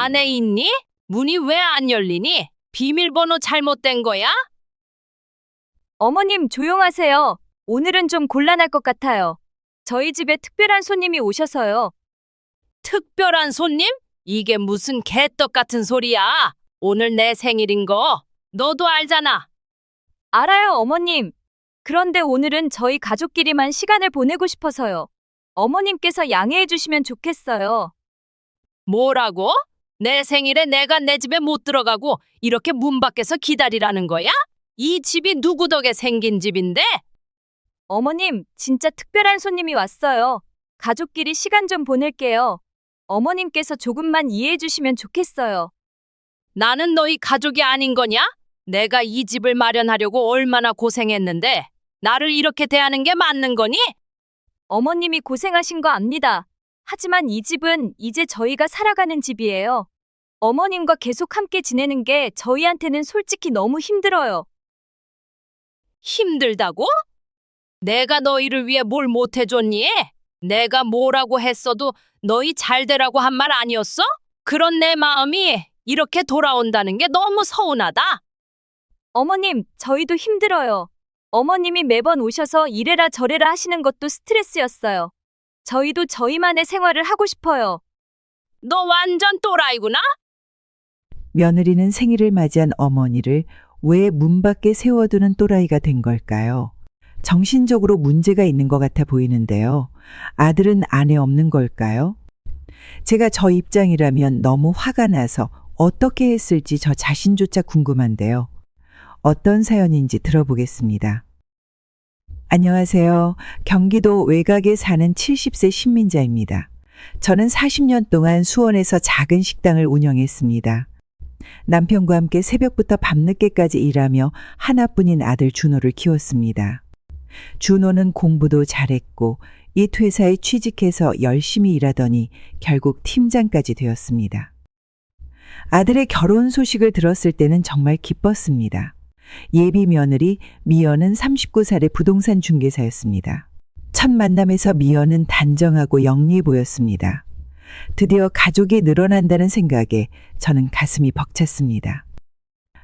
안에 있니? 문이 왜 안 열리니? 비밀번호 잘못된 거야? 어머님, 조용하세요. 오늘은 좀 곤란할 것 같아요. 저희 집에 특별한 손님이 오셔서요. 특별한 손님? 이게 무슨 개떡 같은 소리야? 오늘 내 생일인 거 너도 알잖아. 알아요, 어머님. 그런데 오늘은 저희 가족끼리만 시간을 보내고 싶어서요. 어머님께서 양해해 주시면 좋겠어요. 뭐라고? 내 생일에 내가 내 집에 못 들어가고 이렇게 문 밖에서 기다리라는 거야? 이 집이 누구 덕에 생긴 집인데? 어머님, 진짜 특별한 손님이 왔어요. 가족끼리 시간 좀 보낼게요. 어머님께서 조금만 이해해 주시면 좋겠어요. 나는 너희 가족이 아닌 거냐? 내가 이 집을 마련하려고 얼마나 고생했는데 나를 이렇게 대하는 게 맞는 거니? 어머님이 고생하신 거 압니다. 하지만 이 집은 이제 저희가 살아가는 집이에요. 어머님과 계속 함께 지내는 게 저희한테는 솔직히 너무 힘들어요. 힘들다고? 내가 너희를 위해 뭘 못해줬니? 내가 뭐라고 했어도 너희 잘 되라고 한 말 아니었어? 그런 내 마음이 이렇게 돌아온다는 게 너무 서운하다. 어머님, 저희도 힘들어요. 어머님이 매번 오셔서 이래라 저래라 하시는 것도 스트레스였어요. 저희도 저희만의 생활을 하고 싶어요. 너 완전 또라이구나? 며느리는 생일을 맞이한 어머니를 왜 문 밖에 세워두는 또라이가 된 걸까요? 정신적으로 문제가 있는 것 같아 보이는데요. 아들은 아내 없는 걸까요? 제가 저 입장이라면 너무 화가 나서 어떻게 했을지 저 자신조차 궁금한데요. 어떤 사연인지 들어보겠습니다. 안녕하세요. 경기도 외곽에 사는 70세 신민자입니다. 저는 40년 동안 수원에서 작은 식당을 운영했습니다. 남편과 함께 새벽부터 밤늦게까지 일하며 하나뿐인 아들 준호를 키웠습니다. 준호는 공부도 잘했고 이 회사에 취직해서 열심히 일하더니 결국 팀장까지 되었습니다. 아들의 결혼 소식을 들었을 때는 정말 기뻤습니다. 예비 며느리 미연은 39살의 부동산 중개사였습니다. 첫 만남에서 미연은 단정하고 영리해 보였습니다. 드디어 가족이 늘어난다는 생각에 저는 가슴이 벅찼습니다.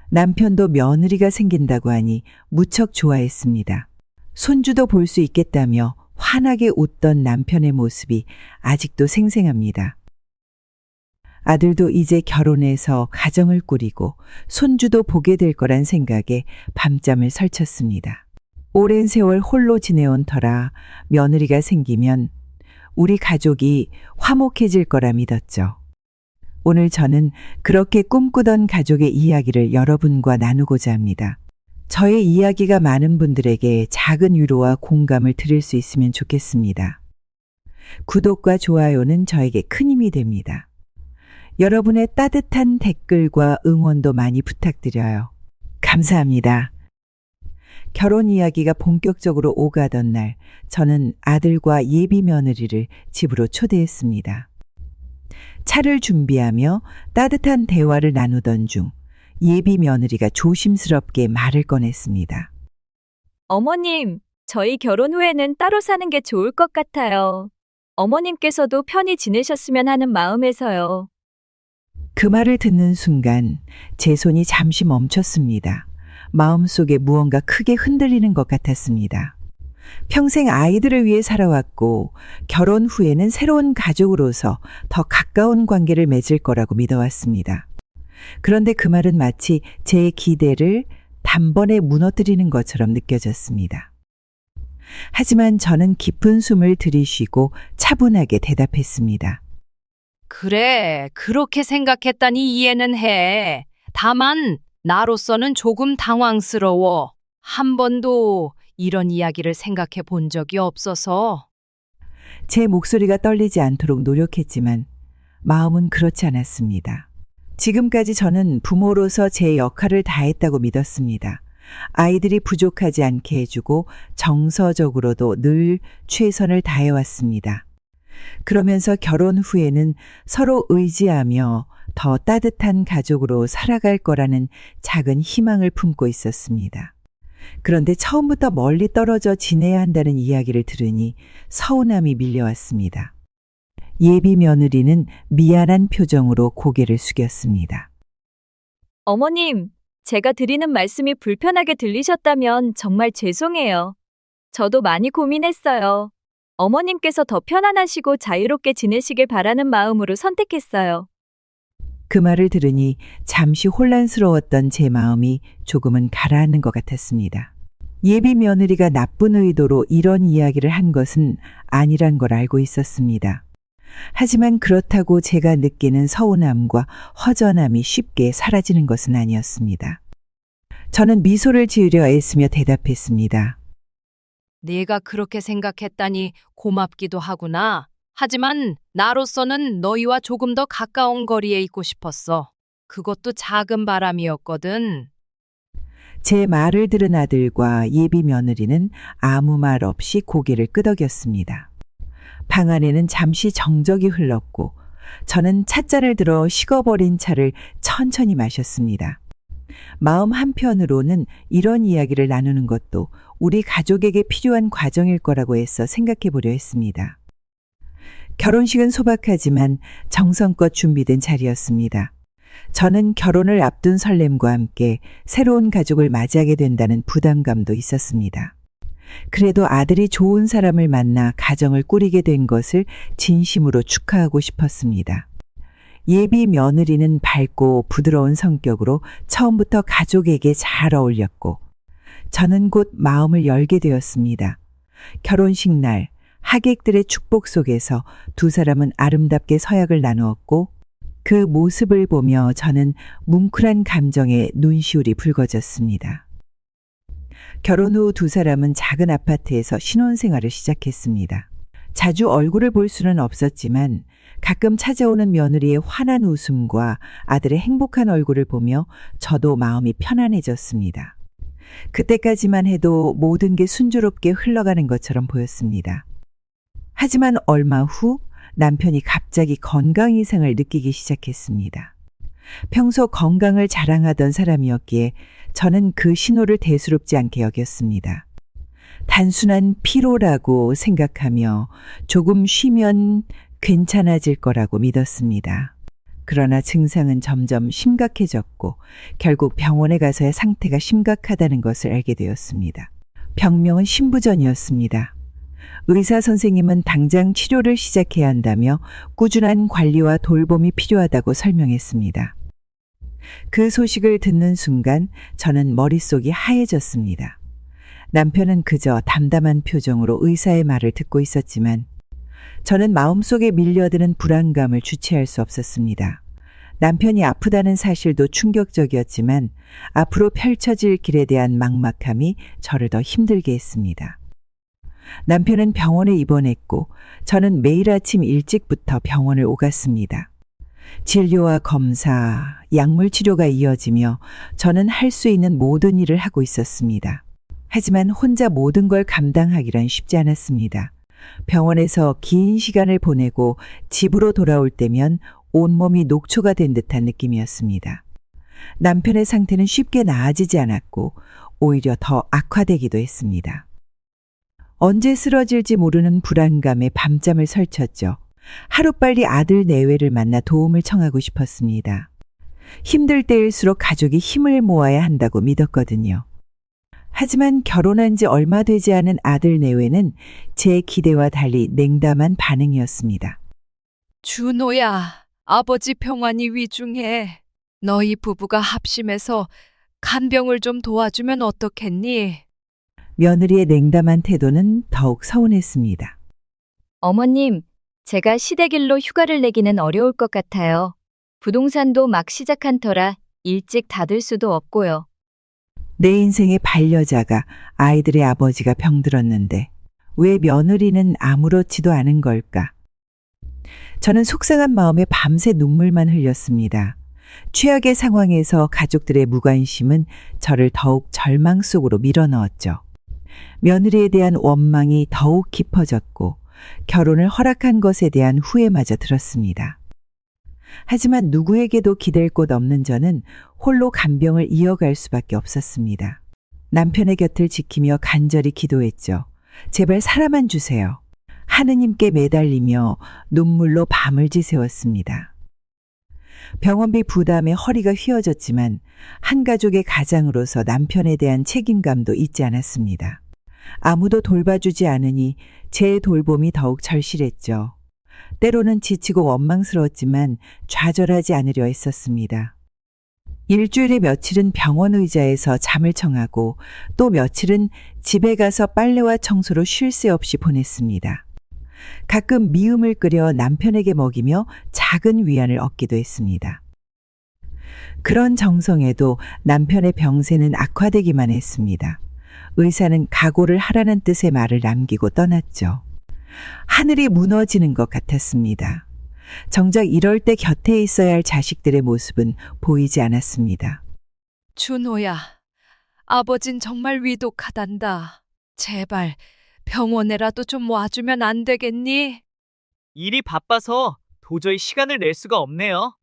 남편도 며느리가 생긴다고 하니 무척 좋아했습니다. 손주도 볼 수 있겠다며 환하게 웃던 남편의 모습이 아직도 생생합니다. 아들도 이제 결혼해서 가정을 꾸리고 손주도 보게 될 거란 생각에 밤잠을 설쳤습니다. 오랜 세월 홀로 지내온 터라 며느리가 생기면 우리 가족이 화목해질 거라 믿었죠. 오늘 저는 그렇게 꿈꾸던 가족의 이야기를 여러분과 나누고자 합니다. 저의 이야기가 많은 분들에게 작은 위로와 공감을 드릴 수 있으면 좋겠습니다. 구독과 좋아요는 저에게 큰 힘이 됩니다. 여러분의 따뜻한 댓글과 응원도 많이 부탁드려요. 감사합니다. 결혼 이야기가 본격적으로 오가던 날, 저는 아들과 예비 며느리를 집으로 초대했습니다. 차를 준비하며 따뜻한 대화를 나누던 중 예비 며느리가 조심스럽게 말을 꺼냈습니다. 어머님, 저희 결혼 후에는 따로 사는 게 좋을 것 같아요. 어머님께서도 편히 지내셨으면 하는 마음에서요. 그 말을 듣는 순간 제 손이 잠시 멈췄습니다. 마음속에 무언가 크게 흔들리는 것 같았습니다. 평생 아이들을 위해 살아왔고 결혼 후에는 새로운 가족으로서 더 가까운 관계를 맺을 거라고 믿어왔습니다. 그런데 그 말은 마치 제 기대를 단번에 무너뜨리는 것처럼 느껴졌습니다. 하지만 저는 깊은 숨을 들이쉬고 차분하게 대답했습니다. 그래, 그렇게 생각했다니 이해는 해. 다만 나로서는 조금 당황스러워. 한 번도 이런 이야기를 생각해 본 적이 없어서. 제 목소리가 떨리지 않도록 노력했지만 마음은 그렇지 않았습니다. 지금까지 저는 부모로서 제 역할을 다했다고 믿었습니다. 아이들이 부족하지 않게 해주고 정서적으로도 늘 최선을 다해왔습니다. 그러면서 결혼 후에는 서로 의지하며 더 따뜻한 가족으로 살아갈 거라는 작은 희망을 품고 있었습니다. 그런데 처음부터 멀리 떨어져 지내야 한다는 이야기를 들으니 서운함이 밀려왔습니다. 예비 며느리는 미안한 표정으로 고개를 숙였습니다. 어머님, 제가 드리는 말씀이 불편하게 들리셨다면 정말 죄송해요. 저도 많이 고민했어요. 어머님께서 더 편안하시고 자유롭게 지내시길 바라는 마음으로 선택했어요. 그 말을 들으니 잠시 혼란스러웠던 제 마음이 조금은 가라앉는 것 같았습니다. 예비 며느리가 나쁜 의도로 이런 이야기를 한 것은 아니란 걸 알고 있었습니다. 하지만 그렇다고 제가 느끼는 서운함과 허전함이 쉽게 사라지는 것은 아니었습니다. 저는 미소를 지으려 애쓰며 대답했습니다. 네가 그렇게 생각했다니 고맙기도 하구나. 하지만 나로서는 너희와 조금 더 가까운 거리에 있고 싶었어. 그것도 작은 바람이었거든. 제 말을 들은 아들과 예비 며느리는 아무 말 없이 고개를 끄덕였습니다. 방 안에는 잠시 정적이 흘렀고 저는 찻잔을 들어 식어버린 차를 천천히 마셨습니다. 마음 한편으로는 이런 이야기를 나누는 것도 우리 가족에게 필요한 과정일 거라고 애써 생각해 보려 했습니다. 결혼식은 소박하지만 정성껏 준비된 자리였습니다. 저는 결혼을 앞둔 설렘과 함께 새로운 가족을 맞이하게 된다는 부담감도 있었습니다. 그래도 아들이 좋은 사람을 만나 가정을 꾸리게 된 것을 진심으로 축하하고 싶었습니다. 예비 며느리는 밝고 부드러운 성격으로 처음부터 가족에게 잘 어울렸고 저는 곧 마음을 열게 되었습니다. 결혼식 날 하객들의 축복 속에서 두 사람은 아름답게 서약을 나누었고 그 모습을 보며 저는 뭉클한 감정에 눈시울이 붉어졌습니다. 결혼 후 두 사람은 작은 아파트에서 신혼생활을 시작했습니다. 자주 얼굴을 볼 수는 없었지만 가끔 찾아오는 며느리의 환한 웃음과 아들의 행복한 얼굴을 보며 저도 마음이 편안해졌습니다. 그때까지만 해도 모든 게 순조롭게 흘러가는 것처럼 보였습니다. 하지만 얼마 후 남편이 갑자기 건강 이상을 느끼기 시작했습니다. 평소 건강을 자랑하던 사람이었기에 저는 그 신호를 대수롭지 않게 여겼습니다. 단순한 피로라고 생각하며 조금 쉬면 괜찮아질 거라고 믿었습니다. 그러나 증상은 점점 심각해졌고 결국 병원에 가서야 상태가 심각하다는 것을 알게 되었습니다. 병명은 신부전이었습니다. 의사 선생님은 당장 치료를 시작해야 한다며 꾸준한 관리와 돌봄이 필요하다고 설명했습니다. 그 소식을 듣는 순간 저는 머릿속이 하얘졌습니다. 남편은 그저 담담한 표정으로 의사의 말을 듣고 있었지만 저는 마음속에 밀려드는 불안감을 주체할 수 없었습니다. 남편이 아프다는 사실도 충격적이었지만 앞으로 펼쳐질 길에 대한 막막함이 저를 더 힘들게 했습니다. 남편은 병원에 입원했고 저는 매일 아침 일찍부터 병원을 오갔습니다. 진료와 검사, 약물 치료가 이어지며 저는 할 수 있는 모든 일을 하고 있었습니다. 하지만 혼자 모든 걸 감당하기란 쉽지 않았습니다. 병원에서 긴 시간을 보내고 집으로 돌아올 때면 온몸이 녹초가 된 듯한 느낌이었습니다. 남편의 상태는 쉽게 나아지지 않았고 오히려 더 악화되기도 했습니다. 언제 쓰러질지 모르는 불안감에 밤잠을 설쳤죠. 하루빨리 아들 내외를 만나 도움을 청하고 싶었습니다. 힘들 때일수록 가족이 힘을 모아야 한다고 믿었거든요. 하지만 결혼한 지 얼마 되지 않은 아들 내외는 제 기대와 달리 냉담한 반응이었습니다. 준호야, 아버지 평안이 위중해. 너희 부부가 합심해서 간병을 좀 도와주면 어떻겠니? 며느리의 냉담한 태도는 더욱 서운했습니다. 어머님, 제가 시댁일로 휴가를 내기는 어려울 것 같아요. 부동산도 막 시작한 터라 일찍 닫을 수도 없고요. 내 인생의 반려자가 아이들의 아버지가 병들었는데 왜 며느리는 아무렇지도 않은 걸까? 저는 속상한 마음에 밤새 눈물만 흘렸습니다. 최악의 상황에서 가족들의 무관심은 저를 더욱 절망 속으로 밀어넣었죠. 며느리에 대한 원망이 더욱 깊어졌고 결혼을 허락한 것에 대한 후회마저 들었습니다. 하지만 누구에게도 기댈 곳 없는 저는 홀로 간병을 이어갈 수밖에 없었습니다. 남편의 곁을 지키며 간절히 기도했죠. 제발 살아만 주세요. 하느님께 매달리며 눈물로 밤을 지새웠습니다. 병원비 부담에 허리가 휘어졌지만 한 가족의 가장으로서 남편에 대한 책임감도 잊지 않았습니다. 아무도 돌봐주지 않으니 제 돌봄이 더욱 절실했죠. 때로는 지치고 원망스러웠지만 좌절하지 않으려 했었습니다. 일주일에 며칠은 병원 의자에서 잠을 청하고 또 며칠은 집에 가서 빨래와 청소로 쉴 새 없이 보냈습니다. 가끔 미음을 끓여 남편에게 먹이며 작은 위안을 얻기도 했습니다. 그런 정성에도 남편의 병세는 악화되기만 했습니다. 의사는 각오를 하라는 뜻의 말을 남기고 떠났죠. 하늘이 무너지는 것 같았습니다. 정작 이럴 때 곁에 있어야 할 자식들의 모습은 보이지 않았습니다. 준호야, 아버진 정말 위독하단다. 제발 병원에라도 좀 와주면 안 되겠니? 일이 바빠서 도저히 시간을 낼 수가 없네요.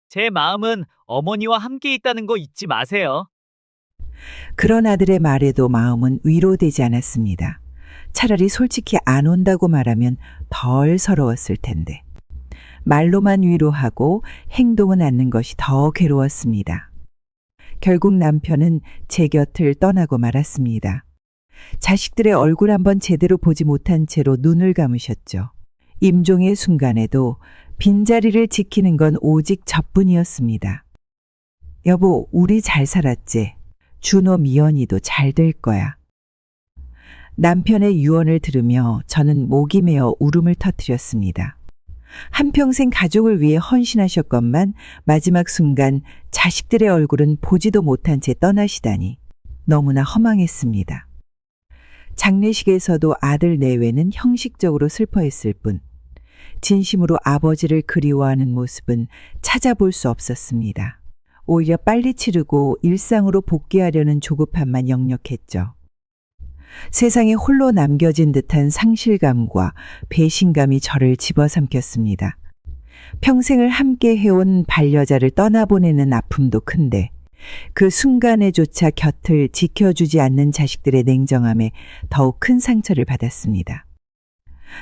제 마음은 어머니와 함께 있다는 거 잊지 마세요. 그런 아들의 말에도 마음은 위로되지 않았습니다. 차라리 솔직히 안 온다고 말하면 덜 서러웠을 텐데. 말로만 위로하고 행동은 않는 것이 더 괴로웠습니다. 결국 남편은 제 곁을 떠나고 말았습니다. 자식들의 얼굴 한번 제대로 보지 못한 채로 눈을 감으셨죠. 임종의 순간에도 빈자리를 지키는 건 오직 저뿐이었습니다. 여보, 우리 잘 살았지? 준호 미연이도 잘 될 거야. 남편의 유언을 들으며 저는 목이 메어 울음을 터뜨렸습니다. 한평생 가족을 위해 헌신하셨건만 마지막 순간 자식들의 얼굴은 보지도 못한 채 떠나시다니 너무나 허망했습니다. 장례식에서도 아들 내외는 형식적으로 슬퍼했을 뿐 진심으로 아버지를 그리워하는 모습은 찾아볼 수 없었습니다. 오히려 빨리 치르고 일상으로 복귀하려는 조급함만 역력했죠. 세상에 홀로 남겨진 듯한 상실감과 배신감이 저를 집어삼켰습니다. 평생을 함께 해온 반려자를 떠나보내는 아픔도 큰데 그 순간에조차 곁을 지켜주지 않는 자식들의 냉정함에 더욱 큰 상처를 받았습니다.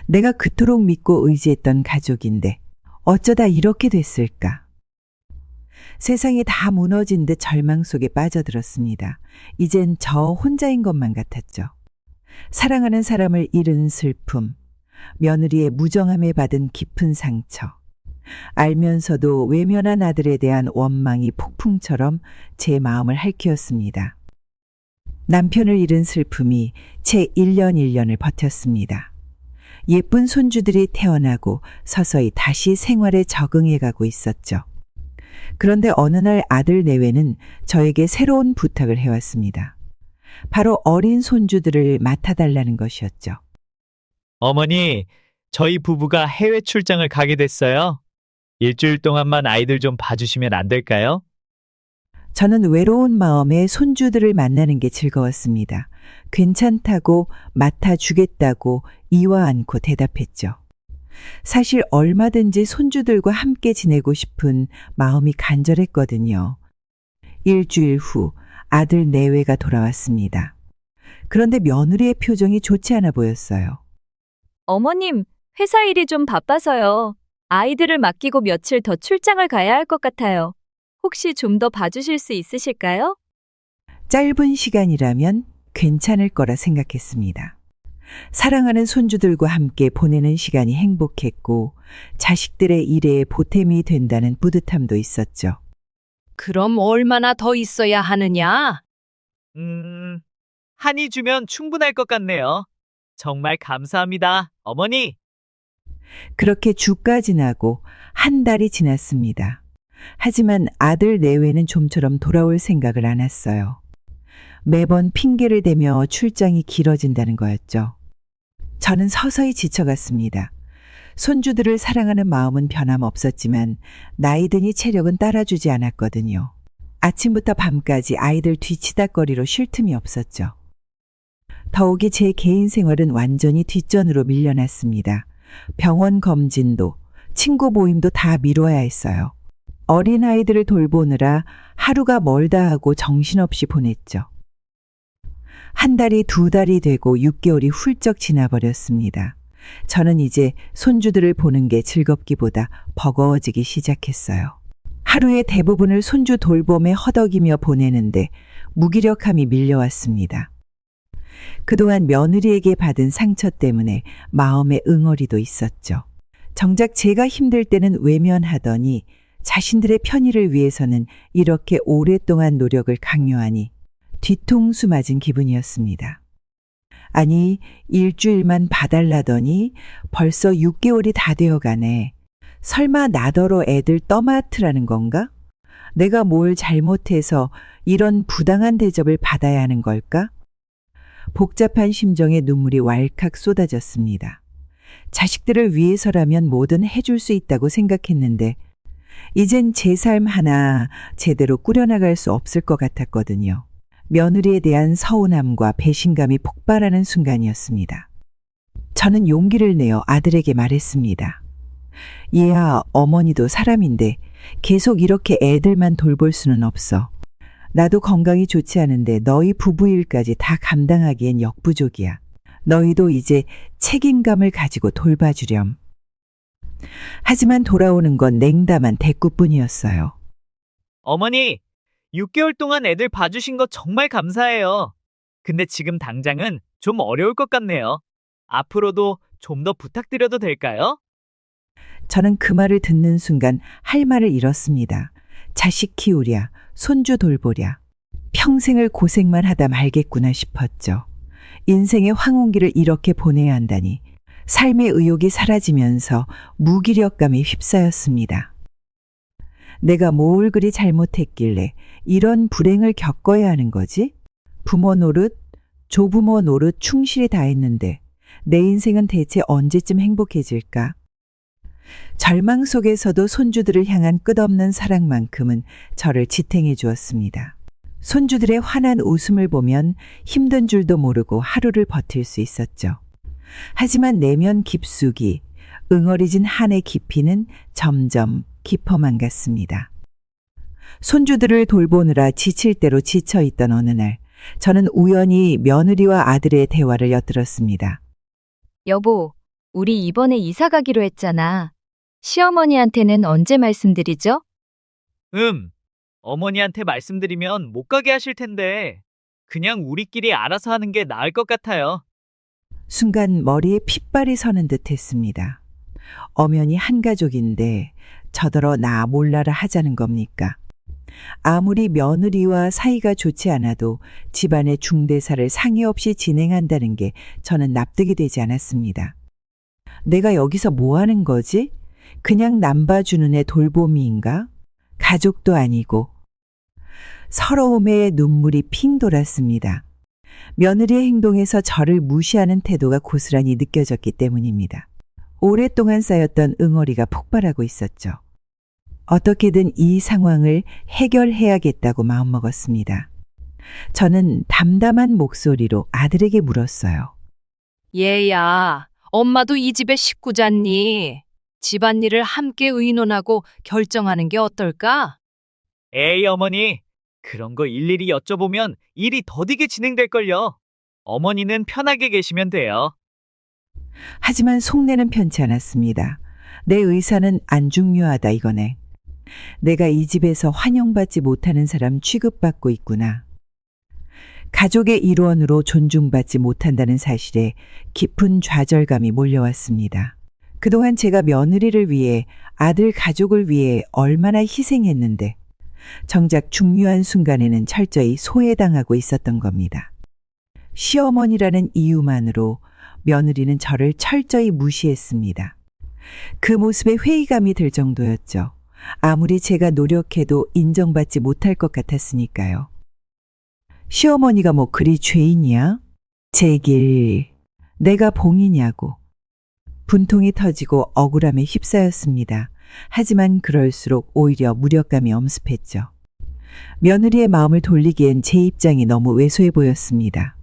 내가 그토록 믿고 의지했던 가족인데 어쩌다 이렇게 됐을까? 세상이 다 무너진 듯 절망 속에 빠져들었습니다. 이젠 저 혼자인 것만 같았죠. 사랑하는 사람을 잃은 슬픔, 며느리의 무정함에 받은 깊은 상처, 알면서도 외면한 아들에 대한 원망이 폭풍처럼 제 마음을 핥히었습니다. 남편을 잃은 슬픔이 채 1년 1년을 버텼습니다. 예쁜 손주들이 태어나고 서서히 다시 생활에 적응해 가고 있었죠. 그런데 어느 날 아들 내외는 저에게 새로운 부탁을 해왔습니다. 바로 어린 손주들을 맡아달라는 것이었죠. 어머니, 저희 부부가 해외 출장을 가게 됐어요. 일주일 동안만 아이들 좀 봐주시면 안 될까요? 저는 외로운 마음에 손주들을 만나는 게 즐거웠습니다. 괜찮다고 맡아주겠다고 이와 않고 대답했죠. 사실 얼마든지 손주들과 함께 지내고 싶은 마음이 간절했거든요. 일주일 후 아들 내외가 돌아왔습니다. 그런데 며느리의 표정이 좋지 않아 보였어요. 어머님, 회사 일이 좀 바빠서요. 아이들을 맡기고 며칠 더 출장을 가야 할 것 같아요. 혹시 좀 더 봐주실 수 있으실까요? 짧은 시간이라면 괜찮을 거라 생각했습니다. 사랑하는 손주들과 함께 보내는 시간이 행복했고 자식들의 일에 보탬이 된다는 뿌듯함도 있었죠. 그럼 얼마나 더 있어야 하느냐? 한이 주면 충분할 것 같네요. 정말 감사합니다, 어머니. 그렇게 주가 지나고 한 달이 지났습니다. 하지만 아들 내외는 좀처럼 돌아올 생각을 안 했어요. 매번 핑계를 대며 출장이 길어진다는 거였죠. 저는 서서히 지쳐갔습니다. 손주들을 사랑하는 마음은 변함없었지만 나이 드니 체력은 따라주지 않았거든요. 아침부터 밤까지 아이들 뒤치다거리로 쉴 틈이 없었죠. 더욱이 제 개인 생활은 완전히 뒷전으로 밀려났습니다. 병원 검진도 친구 모임도 다 미뤄야 했어요. 어린아이들을 돌보느라 하루가 멀다 하고 정신없이 보냈죠. 한 달이 2달이 되고 6개월이 훌쩍 지나버렸습니다. 저는 이제 손주들을 보는 게 즐겁기보다 버거워지기 시작했어요. 하루의 대부분을 손주 돌봄에 허덕이며 보내는데 무기력함이 밀려왔습니다. 그동안 며느리에게 받은 상처 때문에 마음의 응어리도 있었죠. 정작 제가 힘들 때는 외면하더니 자신들의 편의를 위해서는 이렇게 오랫동안 노력을 강요하니 뒤통수 맞은 기분이었습니다. 아니, 일주일만 봐달라더니 벌써 6개월이 다 되어가네. 설마 나더러 애들 떠맡으라는 건가? 내가 뭘 잘못해서 이런 부당한 대접을 받아야 하는 걸까? 복잡한 심정에 눈물이 왈칵 쏟아졌습니다. 자식들을 위해서라면 뭐든 해줄 수 있다고 생각했는데 이젠 제 삶 하나 제대로 꾸려나갈 수 없을 것 같았거든요. 며느리에 대한 서운함과 배신감이 폭발하는 순간이었습니다. 저는 용기를 내어 아들에게 말했습니다. 얘야, 어머니도 사람인데 계속 이렇게 애들만 돌볼 수는 없어. 나도 건강이 좋지 않은데 너희 부부 일까지 다 감당하기엔 역부족이야. 너희도 이제 책임감을 가지고 돌봐주렴. 하지만 돌아오는 건 냉담한 대꾸뿐이었어요. 어머니, 6개월 동안 애들 봐주신 거 정말 감사해요. 근데 지금 당장은 좀 어려울 것 같네요. 앞으로도 좀 더 부탁드려도 될까요? 저는 그 말을 듣는 순간 할 말을 잃었습니다. 자식 키우랴, 손주 돌보랴. 평생을 고생만 하다 말겠구나 싶었죠. 인생의 황혼기를 이렇게 보내야 한다니. 삶의 의욕이 사라지면서 무기력감이 휩싸였습니다. 내가 뭘 그리 잘못했길래 이런 불행을 겪어야 하는 거지? 부모 노릇, 조부모 노릇 충실히 다 했는데 내 인생은 대체 언제쯤 행복해질까? 절망 속에서도 손주들을 향한 끝없는 사랑만큼은 저를 지탱해 주었습니다. 손주들의 환한 웃음을 보면 힘든 줄도 모르고 하루를 버틸 수 있었죠. 하지만 내면 깊숙이 응어리진 한의 깊이는 점점 깊어만 갔습니다. 손주들을 돌보느라 지칠 대로 지쳐있던 어느 날, 저는 우연히 며느리와 아들의 대화를 엿들었습니다. 여보, 우리 이번에 이사 가기로 했잖아. 시어머니한테는 언제 말씀드리죠? 어머니한테 말씀드리면 못 가게 하실 텐데 그냥 우리끼리 알아서 하는 게 나을 것 같아요. 순간 머리에 핏발이 서는 듯 했습니다. 엄연히 한 가족인데 저더러 나 몰라라 하자는 겁니까? 아무리 며느리와 사이가 좋지 않아도 집안의 중대사를 상의 없이 진행한다는 게 저는 납득이 되지 않았습니다. 내가 여기서 뭐 하는 거지? 그냥 남봐주는 애 돌봄이인가? 가족도 아니고. 서러움에 눈물이 핑 돌았습니다. 며느리의 행동에서 저를 무시하는 태도가 고스란히 느껴졌기 때문입니다. 오랫동안 쌓였던 응어리가 폭발하고 있었죠. 어떻게든 이 상황을 해결해야겠다고 마음먹었습니다. 저는 담담한 목소리로 아들에게 물었어요. 얘야, 엄마도 이 집의 식구잖니. 집안일을 함께 의논하고 결정하는 게 어떨까? 에이, 어머니. 그런 거 일일이 여쭤보면 일이 더디게 진행될걸요. 어머니는 편하게 계시면 돼요. 하지만 속내는 편치 않았습니다. 내 의사는 안 중요하다 이거네. 내가 이 집에서 환영받지 못하는 사람 취급받고 있구나. 가족의 일원으로 존중받지 못한다는 사실에 깊은 좌절감이 몰려왔습니다. 그동안 제가 며느리를 위해, 아들 가족을 위해 얼마나 희생했는데 정작 중요한 순간에는 철저히 소외당하고 있었던 겁니다. 시어머니라는 이유만으로 며느리는 저를 철저히 무시했습니다. 그 모습에 회의감이 들 정도였죠. 아무리 제가 노력해도 인정받지 못할 것 같았으니까요. 시어머니가 뭐 그리 죄인이야? 제 길, 내가 봉이냐고. 분통이 터지고 억울함에 휩싸였습니다. 하지만 그럴수록 오히려 무력감이 엄습했죠. 며느리의 마음을 돌리기엔 제 입장이 너무 왜소해 보였습니다.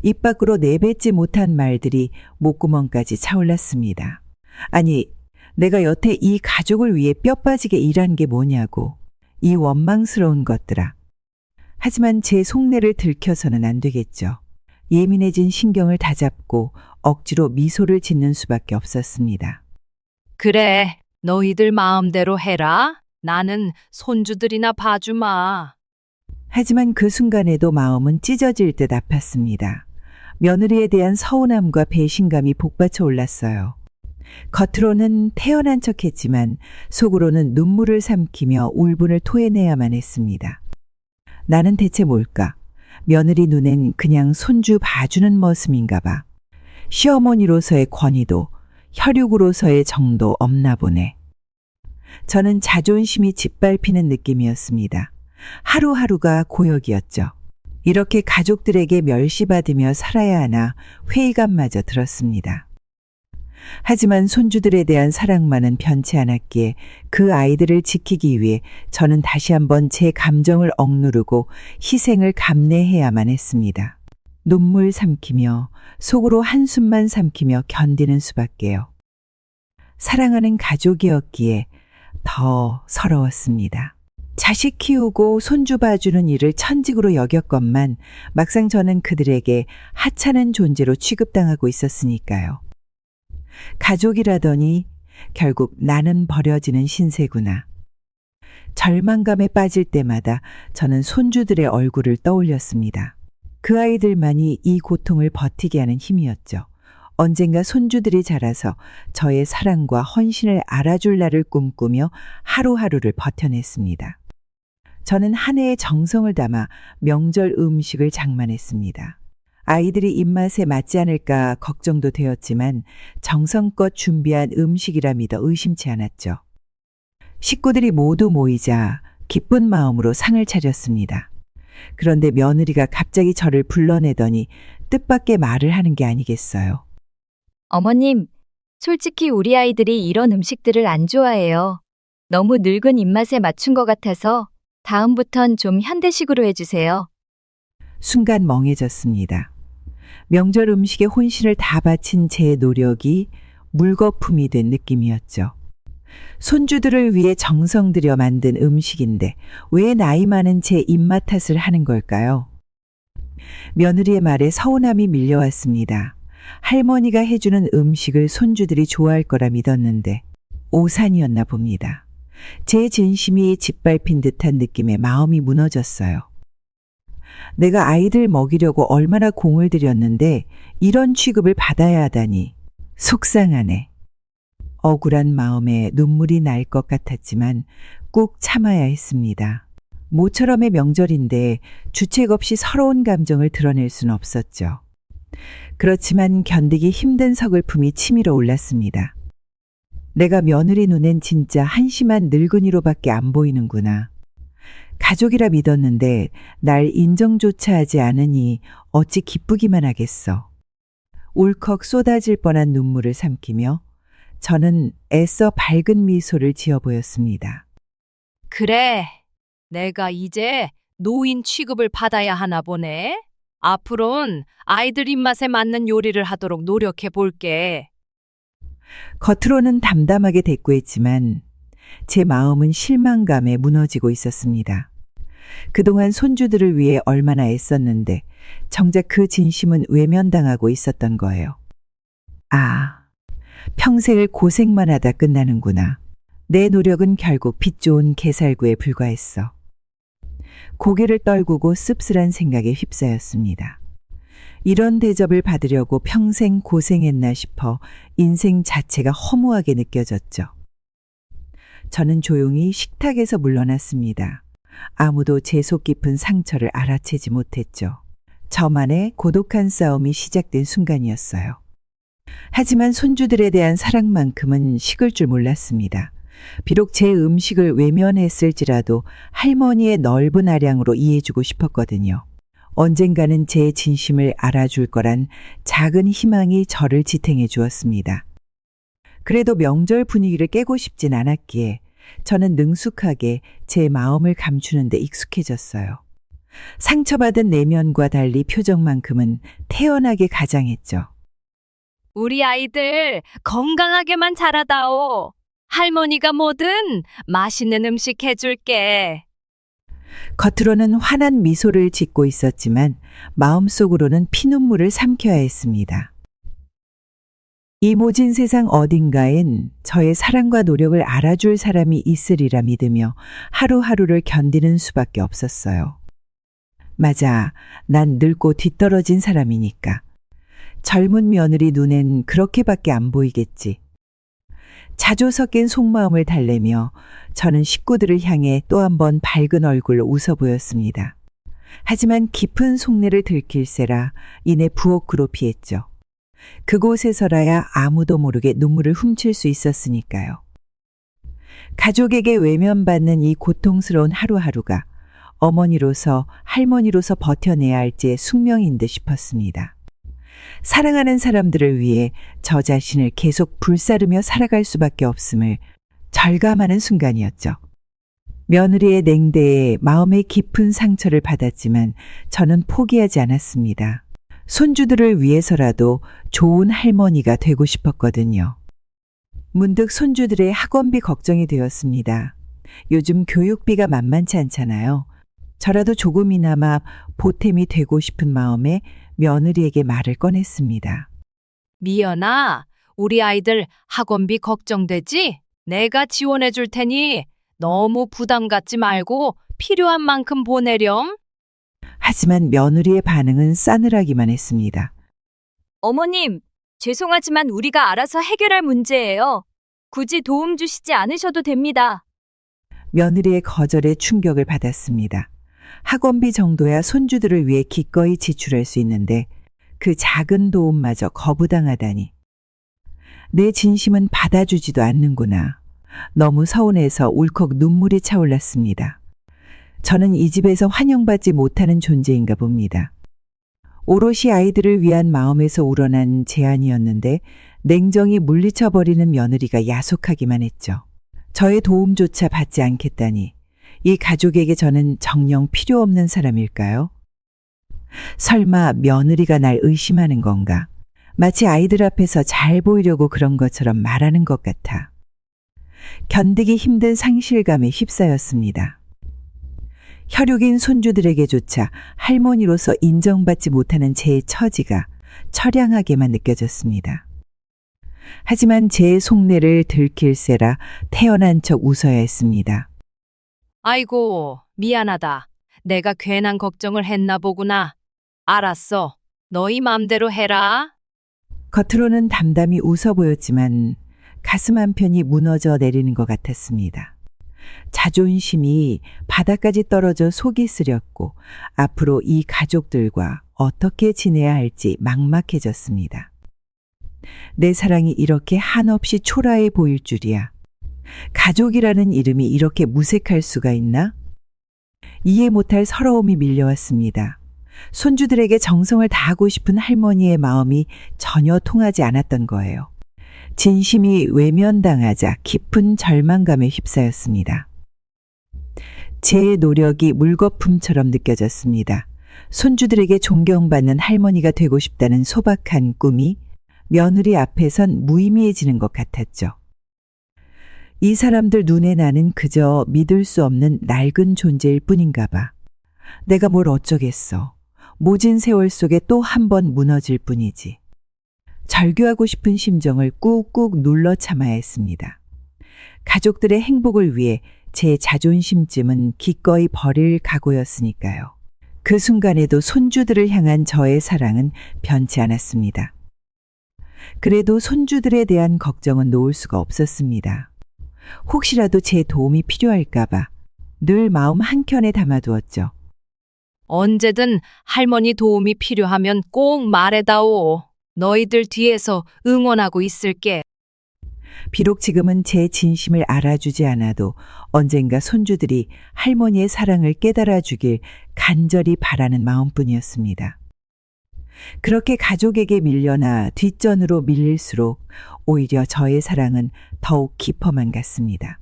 입 밖으로 내뱉지 못한 말들이 목구멍까지 차올랐습니다. 아니, 내가 여태 이 가족을 위해 뼈 빠지게 일한 게 뭐냐고. 이 원망스러운 것들아. 하지만 제 속내를 들켜서는 안 되겠죠. 예민해진 신경을 다잡고 억지로 미소를 짓는 수밖에 없었습니다. 그래, 너희들 마음대로 해라. 나는 손주들이나 봐주마. 하지만 그 순간에도 마음은 찢어질 듯 아팠습니다. 며느리에 대한 서운함과 배신감이 복받쳐 올랐어요. 겉으로는 태연한 척했지만 속으로는 눈물을 삼키며 울분을 토해내야만 했습니다. 나는 대체 뭘까? 며느리 눈엔 그냥 손주 봐주는 모습인가 봐. 시어머니로서의 권위도 혈육으로서의 정도 없나 보네. 저는 자존심이 짓밟히는 느낌이었습니다. 하루하루가 고역이었죠. 이렇게 가족들에게 멸시받으며 살아야 하나 회의감마저 들었습니다. 하지만 손주들에 대한 사랑만은 변치 않았기에 그 아이들을 지키기 위해 저는 다시 한번 제 감정을 억누르고 희생을 감내해야만 했습니다. 눈물 삼키며 속으로 한숨만 삼키며 견디는 수밖에요. 사랑하는 가족이었기에 더 서러웠습니다. 자식 키우고 손주 봐주는 일을 천직으로 여겼건만 막상 저는 그들에게 하찮은 존재로 취급당하고 있었으니까요. 가족이라더니 결국 나는 버려지는 신세구나. 절망감에 빠질 때마다 저는 손주들의 얼굴을 떠올렸습니다. 그 아이들만이 이 고통을 버티게 하는 힘이었죠. 언젠가 손주들이 자라서 저의 사랑과 헌신을 알아줄 날을 꿈꾸며 하루하루를 버텨냈습니다. 저는 한 해의 정성을 담아 명절 음식을 장만했습니다. 아이들이 입맛에 맞지 않을까 걱정도 되었지만 정성껏 준비한 음식이라 믿어 의심치 않았죠. 식구들이 모두 모이자 기쁜 마음으로 상을 차렸습니다. 그런데 며느리가 갑자기 저를 불러내더니 뜻밖의 말을 하는 게 아니겠어요. 어머님, 솔직히 우리 아이들이 이런 음식들을 안 좋아해요. 너무 늙은 입맛에 맞춘 것 같아서 다음부턴 좀 현대식으로 해주세요. 순간 멍해졌습니다. 명절 음식에 혼신을 다 바친 제 노력이 물거품이 된 느낌이었죠. 손주들을 위해 정성 들여 만든 음식인데 왜 나이 많은 제 입맛 탓을 하는 걸까요? 며느리의 말에 서운함이 밀려왔습니다. 할머니가 해주는 음식을 손주들이 좋아할 거라 믿었는데 오산이었나 봅니다. 제 진심이 짓밟힌 듯한 느낌에 마음이 무너졌어요. 내가 아이들 먹이려고 얼마나 공을 들였는데 이런 취급을 받아야 하다니 속상하네. 억울한 마음에 눈물이 날 것 같았지만 꾹 참아야 했습니다. 모처럼의 명절인데 주책 없이 서러운 감정을 드러낼 수는 없었죠. 그렇지만 견디기 힘든 서글픔이 치밀어 올랐습니다. 내가 며느리 눈엔 진짜 한심한 늙은이로밖에 안 보이는구나. 가족이라 믿었는데 날 인정조차 하지 않으니 어찌 기쁘기만 하겠어. 울컥 쏟아질 뻔한 눈물을 삼키며 저는 애써 밝은 미소를 지어 보였습니다. 그래, 내가 이제 노인 취급을 받아야 하나 보네. 앞으론 아이들 입맛에 맞는 요리를 하도록 노력해 볼게. 겉으로는 담담하게 대꾸했지만 제 마음은 실망감에 무너지고 있었습니다. 그동안 손주들을 위해 얼마나 애썼는데 정작 그 진심은 외면당하고 있었던 거예요. 아, 평생을 고생만 하다 끝나는구나. 내 노력은 결국 빛 좋은 개살구에 불과했어. 고개를 떨구고 씁쓸한 생각에 휩싸였습니다. 이런 대접을 받으려고 평생 고생했나 싶어 인생 자체가 허무하게 느껴졌죠. 저는 조용히 식탁에서 물러났습니다. 아무도 제 속 깊은 상처를 알아채지 못했죠. 저만의 고독한 싸움이 시작된 순간이었어요. 하지만 손주들에 대한 사랑만큼은 식을 줄 몰랐습니다. 비록 제 음식을 외면했을지라도 할머니의 넓은 아량으로 이해해주고 싶었거든요. 언젠가는 제 진심을 알아줄 거란 작은 희망이 저를 지탱해 주었습니다. 그래도 명절 분위기를 깨고 싶진 않았기에 저는 능숙하게 제 마음을 감추는 데 익숙해졌어요. 상처받은 내면과 달리 표정만큼은 태연하게 가장했죠. 우리 아이들 건강하게만 자라다오. 할머니가 뭐든 맛있는 음식 해줄게. 겉으로는 환한 미소를 짓고 있었지만 마음속으로는 피눈물을 삼켜야 했습니다. 이 모진 세상 어딘가엔 저의 사랑과 노력을 알아줄 사람이 있으리라 믿으며 하루하루를 견디는 수밖에 없었어요. 맞아, 난 늙고 뒤떨어진 사람이니까. 젊은 며느리 눈엔 그렇게밖에 안 보이겠지. 자조 섞인 속마음을 달래며 저는 식구들을 향해 또 한 번 밝은 얼굴로 웃어 보였습니다. 하지만 깊은 속내를 들킬세라 이내 부엌으로 피했죠. 그곳에서라야 아무도 모르게 눈물을 훔칠 수 있었으니까요. 가족에게 외면받는 이 고통스러운 하루하루가 어머니로서 할머니로서 버텨내야 할지의 숙명인 듯 싶었습니다. 사랑하는 사람들을 위해 저 자신을 계속 불사르며 살아갈 수밖에 없음을 절감하는 순간이었죠. 며느리의 냉대에 마음의 깊은 상처를 받았지만 저는 포기하지 않았습니다. 손주들을 위해서라도 좋은 할머니가 되고 싶었거든요. 문득 손주들의 학원비 걱정이 되었습니다. 요즘 교육비가 만만치 않잖아요. 저라도 조금이나마 보탬이 되고 싶은 마음에 며느리에게 말을 꺼냈습니다. 미연아, 우리 아이들 학원비 걱정되지? 내가 지원해 줄 테니 너무 부담 갖지 말고 필요한 만큼 보내렴. 하지만 며느리의 반응은 싸늘하기만 했습니다. 어머님, 죄송하지만 우리가 알아서 해결할 문제예요. 굳이 도움 주시지 않으셔도 됩니다. 며느리의 거절에 충격을 받았습니다. 학원비 정도야 손주들을 위해 기꺼이 지출할 수 있는데 그 작은 도움마저 거부당하다니. 내 진심은 받아주지도 않는구나. 너무 서운해서 울컥 눈물이 차올랐습니다. 저는 이 집에서 환영받지 못하는 존재인가 봅니다. 오롯이 아이들을 위한 마음에서 우러난 제안이었는데 냉정히 물리쳐버리는 며느리가 야속하기만 했죠. 저의 도움조차 받지 않겠다니 이 가족에게 저는 정녕 필요 없는 사람일까요? 설마 며느리가 날 의심하는 건가? 마치 아이들 앞에서 잘 보이려고 그런 것처럼 말하는 것 같아. 견디기 힘든 상실감에 휩싸였습니다. 혈육인 손주들에게조차 할머니로서 인정받지 못하는 제 처지가 처량하게만 느껴졌습니다. 하지만 제 속내를 들킬세라 태어난 척 웃어야 했습니다. 아이고, 미안하다. 내가 괜한 걱정을 했나 보구나. 알았어. 너희 맘대로 해라. 겉으로는 담담히 웃어 보였지만 가슴 한편이 무너져 내리는 것 같았습니다. 자존심이 바닥까지 떨어져 속이 쓰렸고 앞으로 이 가족들과 어떻게 지내야 할지 막막해졌습니다. 내 사랑이 이렇게 한없이 초라해 보일 줄이야. 가족이라는 이름이 이렇게 무색할 수가 있나? 이해 못할 서러움이 밀려왔습니다. 손주들에게 정성을 다하고 싶은 할머니의 마음이 전혀 통하지 않았던 거예요. 진심이 외면당하자 깊은 절망감에 휩싸였습니다. 제 노력이 물거품처럼 느껴졌습니다. 손주들에게 존경받는 할머니가 되고 싶다는 소박한 꿈이 며느리 앞에선 무의미해지는 것 같았죠. 이 사람들 눈에 나는 그저 믿을 수 없는 낡은 존재일 뿐인가 봐. 내가 뭘 어쩌겠어. 모진 세월 속에 또 한 번 무너질 뿐이지. 절규하고 싶은 심정을 꾹꾹 눌러 참아야 했습니다. 가족들의 행복을 위해 제 자존심쯤은 기꺼이 버릴 각오였으니까요. 그 순간에도 손주들을 향한 저의 사랑은 변치 않았습니다. 그래도 손주들에 대한 걱정은 놓을 수가 없었습니다. 혹시라도 제 도움이 필요할까봐 늘 마음 한켠에 담아두었죠. 언제든 할머니 도움이 필요하면 꼭 말해다오. 너희들 뒤에서 응원하고 있을게. 비록 지금은 제 진심을 알아주지 않아도 언젠가 손주들이 할머니의 사랑을 깨달아주길 간절히 바라는 마음뿐이었습니다. 그렇게 가족에게 밀려나 뒷전으로 밀릴수록 오히려 저의 사랑은 더욱 깊어만 갔습니다.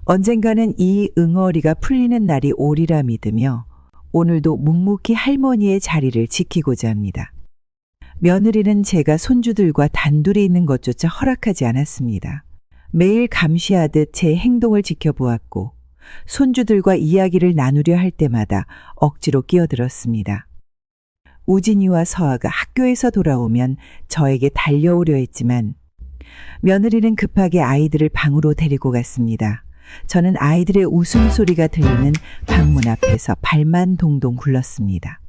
언젠가는 이 응어리가 풀리는 날이 오리라 믿으며 오늘도 묵묵히 할머니의 자리를 지키고자 합니다. 며느리는 제가 손주들과 단둘이 있는 것조차 허락하지 않았습니다. 매일 감시하듯 제 행동을 지켜보았고 손주들과 이야기를 나누려 할 때마다 억지로 끼어들었습니다. 우진이와 서아가 학교에서 돌아오면 저에게 달려오려 했지만 며느리는 급하게 아이들을 방으로 데리고 갔습니다. 저는 아이들의 웃음소리가 들리는 방문 앞에서 발만 동동 굴렀습니다.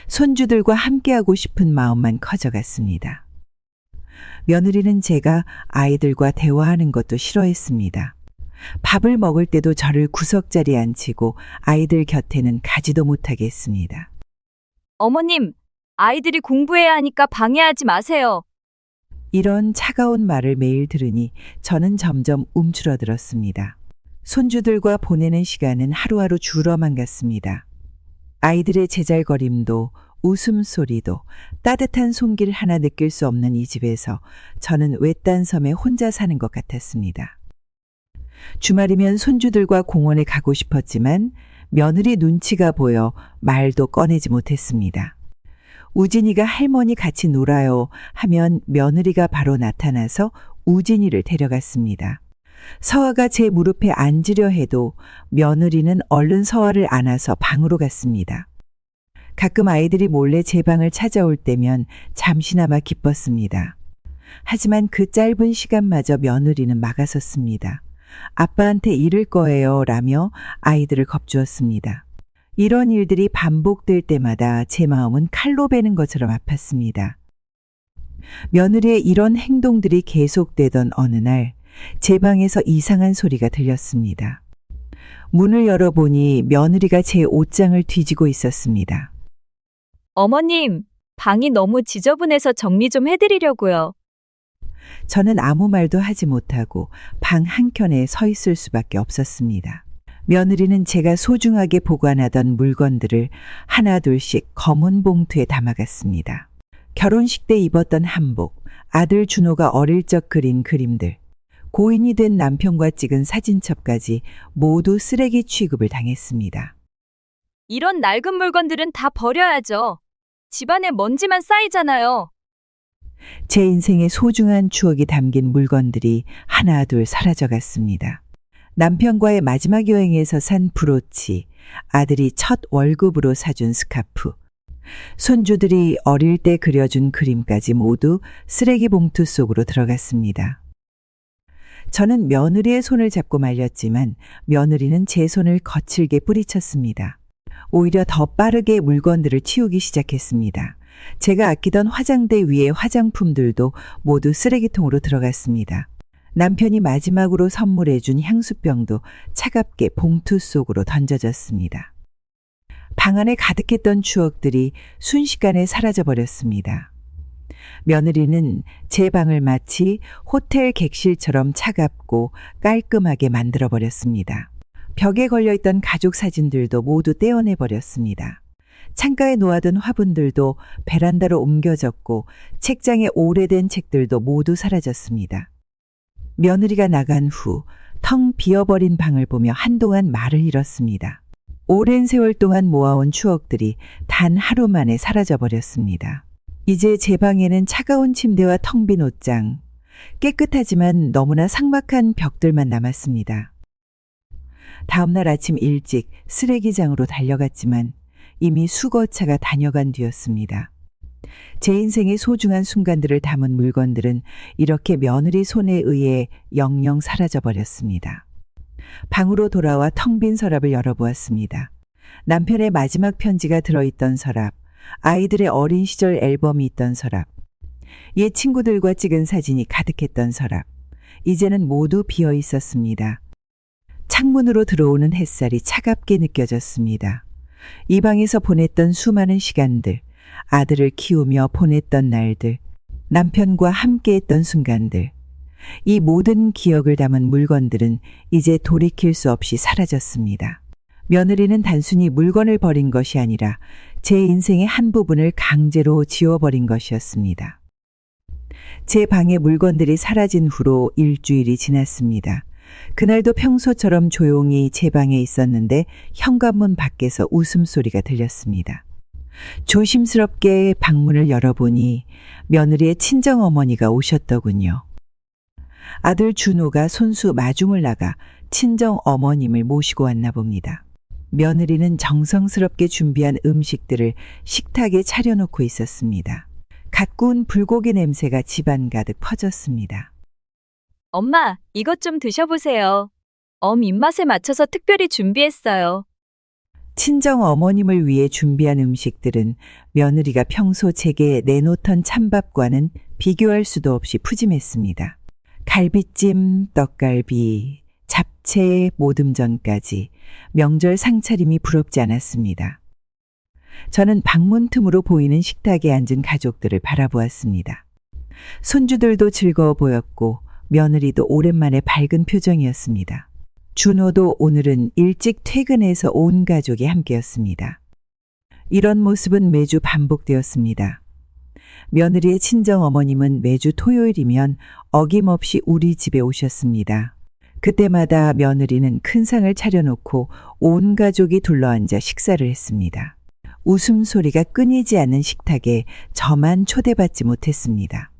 손주들과 함께하고 싶은 마음만 커져갔습니다. 며느리는 제가 아이들과 대화하는 것도 싫어했습니다. 밥을 먹을 때도 저를 구석자리에 앉히고 아이들 곁에는 가지도 못하게 했습니다. 어머님, 아이들이 공부해야 하니까 방해하지 마세요. 이런 차가운 말을 매일 들으니 저는 점점 움츠러들었습니다. 손주들과 보내는 시간은 하루하루 줄어만 갔습니다. 아이들의 제잘거림도 웃음소리도 따뜻한 손길 하나 느낄 수 없는 이 집에서 저는 외딴 섬에 혼자 사는 것 같았습니다. 주말이면 손주들과 공원에 가고 싶었지만 며느리 눈치가 보여 말도 꺼내지 못했습니다. 우진이가 할머니 같이 놀아요 하면 며느리가 바로 나타나서 우진이를 데려갔습니다. 서아가 제 무릎에 앉으려 해도 며느리는 얼른 서아를 안아서 방으로 갔습니다. 가끔 아이들이 몰래 제 방을 찾아올 때면 잠시나마 기뻤습니다. 하지만 그 짧은 시간마저 며느리는 막아섰습니다. 아빠한테 이를 거예요 라며 아이들을 겁주었습니다. 이런 일들이 반복될 때마다 제 마음은 칼로 베는 것처럼 아팠습니다. 며느리의 이런 행동들이 계속되던 어느 날 제 방에서 이상한 소리가 들렸습니다. 문을 열어보니 며느리가 제 옷장을 뒤지고 있었습니다. 어머님, 방이 너무 지저분해서 정리 좀 해드리려고요. 저는 아무 말도 하지 못하고 방 한켠에 서 있을 수밖에 없었습니다. 며느리는 제가 소중하게 보관하던 물건들을 하나둘씩 검은 봉투에 담아갔습니다. 결혼식 때 입었던 한복, 아들 준호가 어릴 적 그린 그림들, 고인이 된 남편과 찍은 사진첩까지 모두 쓰레기 취급을 당했습니다. 이런 낡은 물건들은 다 버려야죠. 집안에 먼지만 쌓이잖아요. 제 인생의 소중한 추억이 담긴 물건들이 하나둘 사라져갔습니다. 남편과의 마지막 여행에서 산 브로치, 아들이 첫 월급으로 사준 스카프, 손주들이 어릴 때 그려준 그림까지 모두 쓰레기 봉투 속으로 들어갔습니다. 저는 며느리의 손을 잡고 말렸지만 며느리는 제 손을 거칠게 뿌리쳤습니다. 오히려 더 빠르게 물건들을 치우기 시작했습니다. 제가 아끼던 화장대 위의 화장품들도 모두 쓰레기통으로 들어갔습니다. 남편이 마지막으로 선물해준 향수병도 차갑게 봉투 속으로 던져졌습니다. 방 안에 가득했던 추억들이 순식간에 사라져버렸습니다. 며느리는 제 방을 마치 호텔 객실처럼 차갑고 깔끔하게 만들어버렸습니다. 벽에 걸려있던 가족 사진들도 모두 떼어내버렸습니다. 창가에 놓아둔 화분들도 베란다로 옮겨졌고 책장에 오래된 책들도 모두 사라졌습니다. 며느리가 나간 후 텅 비어버린 방을 보며 한동안 말을 잃었습니다. 오랜 세월 동안 모아온 추억들이 단 하루 만에 사라져버렸습니다. 이제 제 방에는 차가운 침대와 텅 빈 옷장, 깨끗하지만 너무나 삭막한 벽들만 남았습니다. 다음날 아침 일찍 쓰레기장으로 달려갔지만 이미 수거차가 다녀간 뒤였습니다. 제 인생의 소중한 순간들을 담은 물건들은 이렇게 며느리 손에 의해 영영 사라져버렸습니다. 방으로 돌아와 텅 빈 서랍을 열어보았습니다. 남편의 마지막 편지가 들어있던 서랍, 아이들의 어린 시절 앨범이 있던 서랍, 옛 친구들과 찍은 사진이 가득했던 서랍, 이제는 모두 비어 있었습니다. 창문으로 들어오는 햇살이 차갑게 느껴졌습니다. 이 방에서 보냈던 수많은 시간들, 아들을 키우며 보냈던 날들, 남편과 함께했던 순간들, 이 모든 기억을 담은 물건들은 이제 돌이킬 수 없이 사라졌습니다. 며느리는 단순히 물건을 버린 것이 아니라 제 인생의 한 부분을 강제로 지워버린 것이었습니다. 제 방의 물건들이 사라진 후로 일주일이 지났습니다. 그날도 평소처럼 조용히 제 방에 있었는데 현관문 밖에서 웃음소리가 들렸습니다. 조심스럽게 방문을 열어보니 며느리의 친정어머니가 오셨더군요. 아들 준호가 손수 마중을 나가 친정 어머님을 모시고 왔나 봅니다. 며느리는 정성스럽게 준비한 음식들을 식탁에 차려놓고 있었습니다. 갓 구운 불고기 냄새가 집안 가득 퍼졌습니다. 엄마, 이것 좀 드셔보세요. 입맛에 맞춰서 특별히 준비했어요. 친정 어머님을 위해 준비한 음식들은 며느리가 평소 제게 내놓던 찬밥과는 비교할 수도 없이 푸짐했습니다. 갈비찜, 떡갈비, 잡채, 모듬전까지 명절 상차림이 부럽지 않았습니다. 저는 방문 틈으로 보이는 식탁에 앉은 가족들을 바라보았습니다. 손주들도 즐거워 보였고 며느리도 오랜만에 밝은 표정이었습니다. 준호도 오늘은 일찍 퇴근해서 온 가족이 함께였습니다. 이런 모습은 매주 반복되었습니다. 며느리의 친정어머님은 매주 토요일이면 어김없이 우리 집에 오셨습니다. 그때마다 며느리는 큰 상을 차려놓고 온 가족이 둘러앉아 식사를 했습니다. 웃음소리가 끊이지 않는 식탁에 저만 초대받지 못했습니다.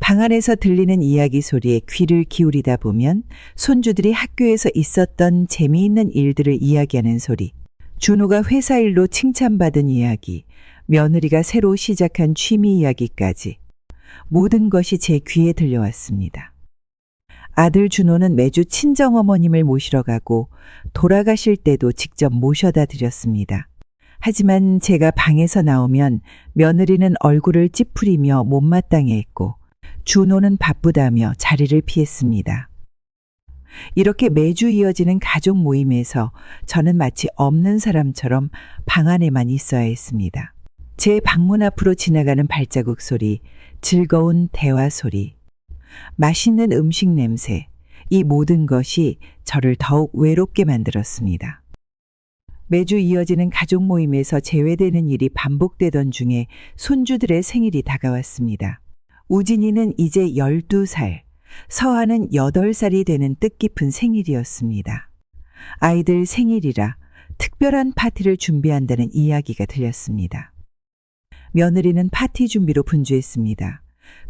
방 안에서 들리는 이야기 소리에 귀를 기울이다 보면 손주들이 학교에서 있었던 재미있는 일들을 이야기하는 소리, 준호가 회사 일로 칭찬받은 이야기, 며느리가 새로 시작한 취미 이야기까지 모든 것이 제 귀에 들려왔습니다. 아들 준호는 매주 친정어머님을 모시러 가고 돌아가실 때도 직접 모셔다 드렸습니다. 하지만 제가 방에서 나오면 며느리는 얼굴을 찌푸리며 못마땅해 했고 준호는 바쁘다며 자리를 피했습니다. 이렇게 매주 이어지는 가족 모임에서 저는 마치 없는 사람처럼 방 안에만 있어야 했습니다. 제 방문 앞으로 지나가는 발자국 소리, 즐거운 대화 소리, 맛있는 음식 냄새, 이 모든 것이 저를 더욱 외롭게 만들었습니다. 매주 이어지는 가족 모임에서 제외되는 일이 반복되던 중에 손주들의 생일이 다가왔습니다. 우진이는 이제 12살, 서아는 8살이 되는 뜻깊은 생일이었습니다. 아이들 생일이라 특별한 파티를 준비한다는 이야기가 들렸습니다. 며느리는 파티 준비로 분주했습니다.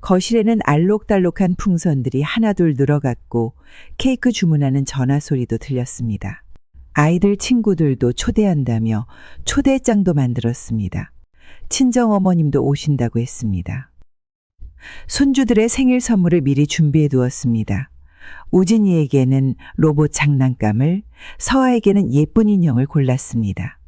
거실에는 알록달록한 풍선들이 하나둘 늘어갔고 케이크 주문하는 전화 소리도 들렸습니다. 아이들 친구들도 초대한다며 초대장도 만들었습니다. 친정어머님도 오신다고 했습니다. 손주들의 생일 선물을 미리 준비해 두었습니다. 우진이에게는 로봇 장난감을, 서아에게는 예쁜 인형을 골랐습니다.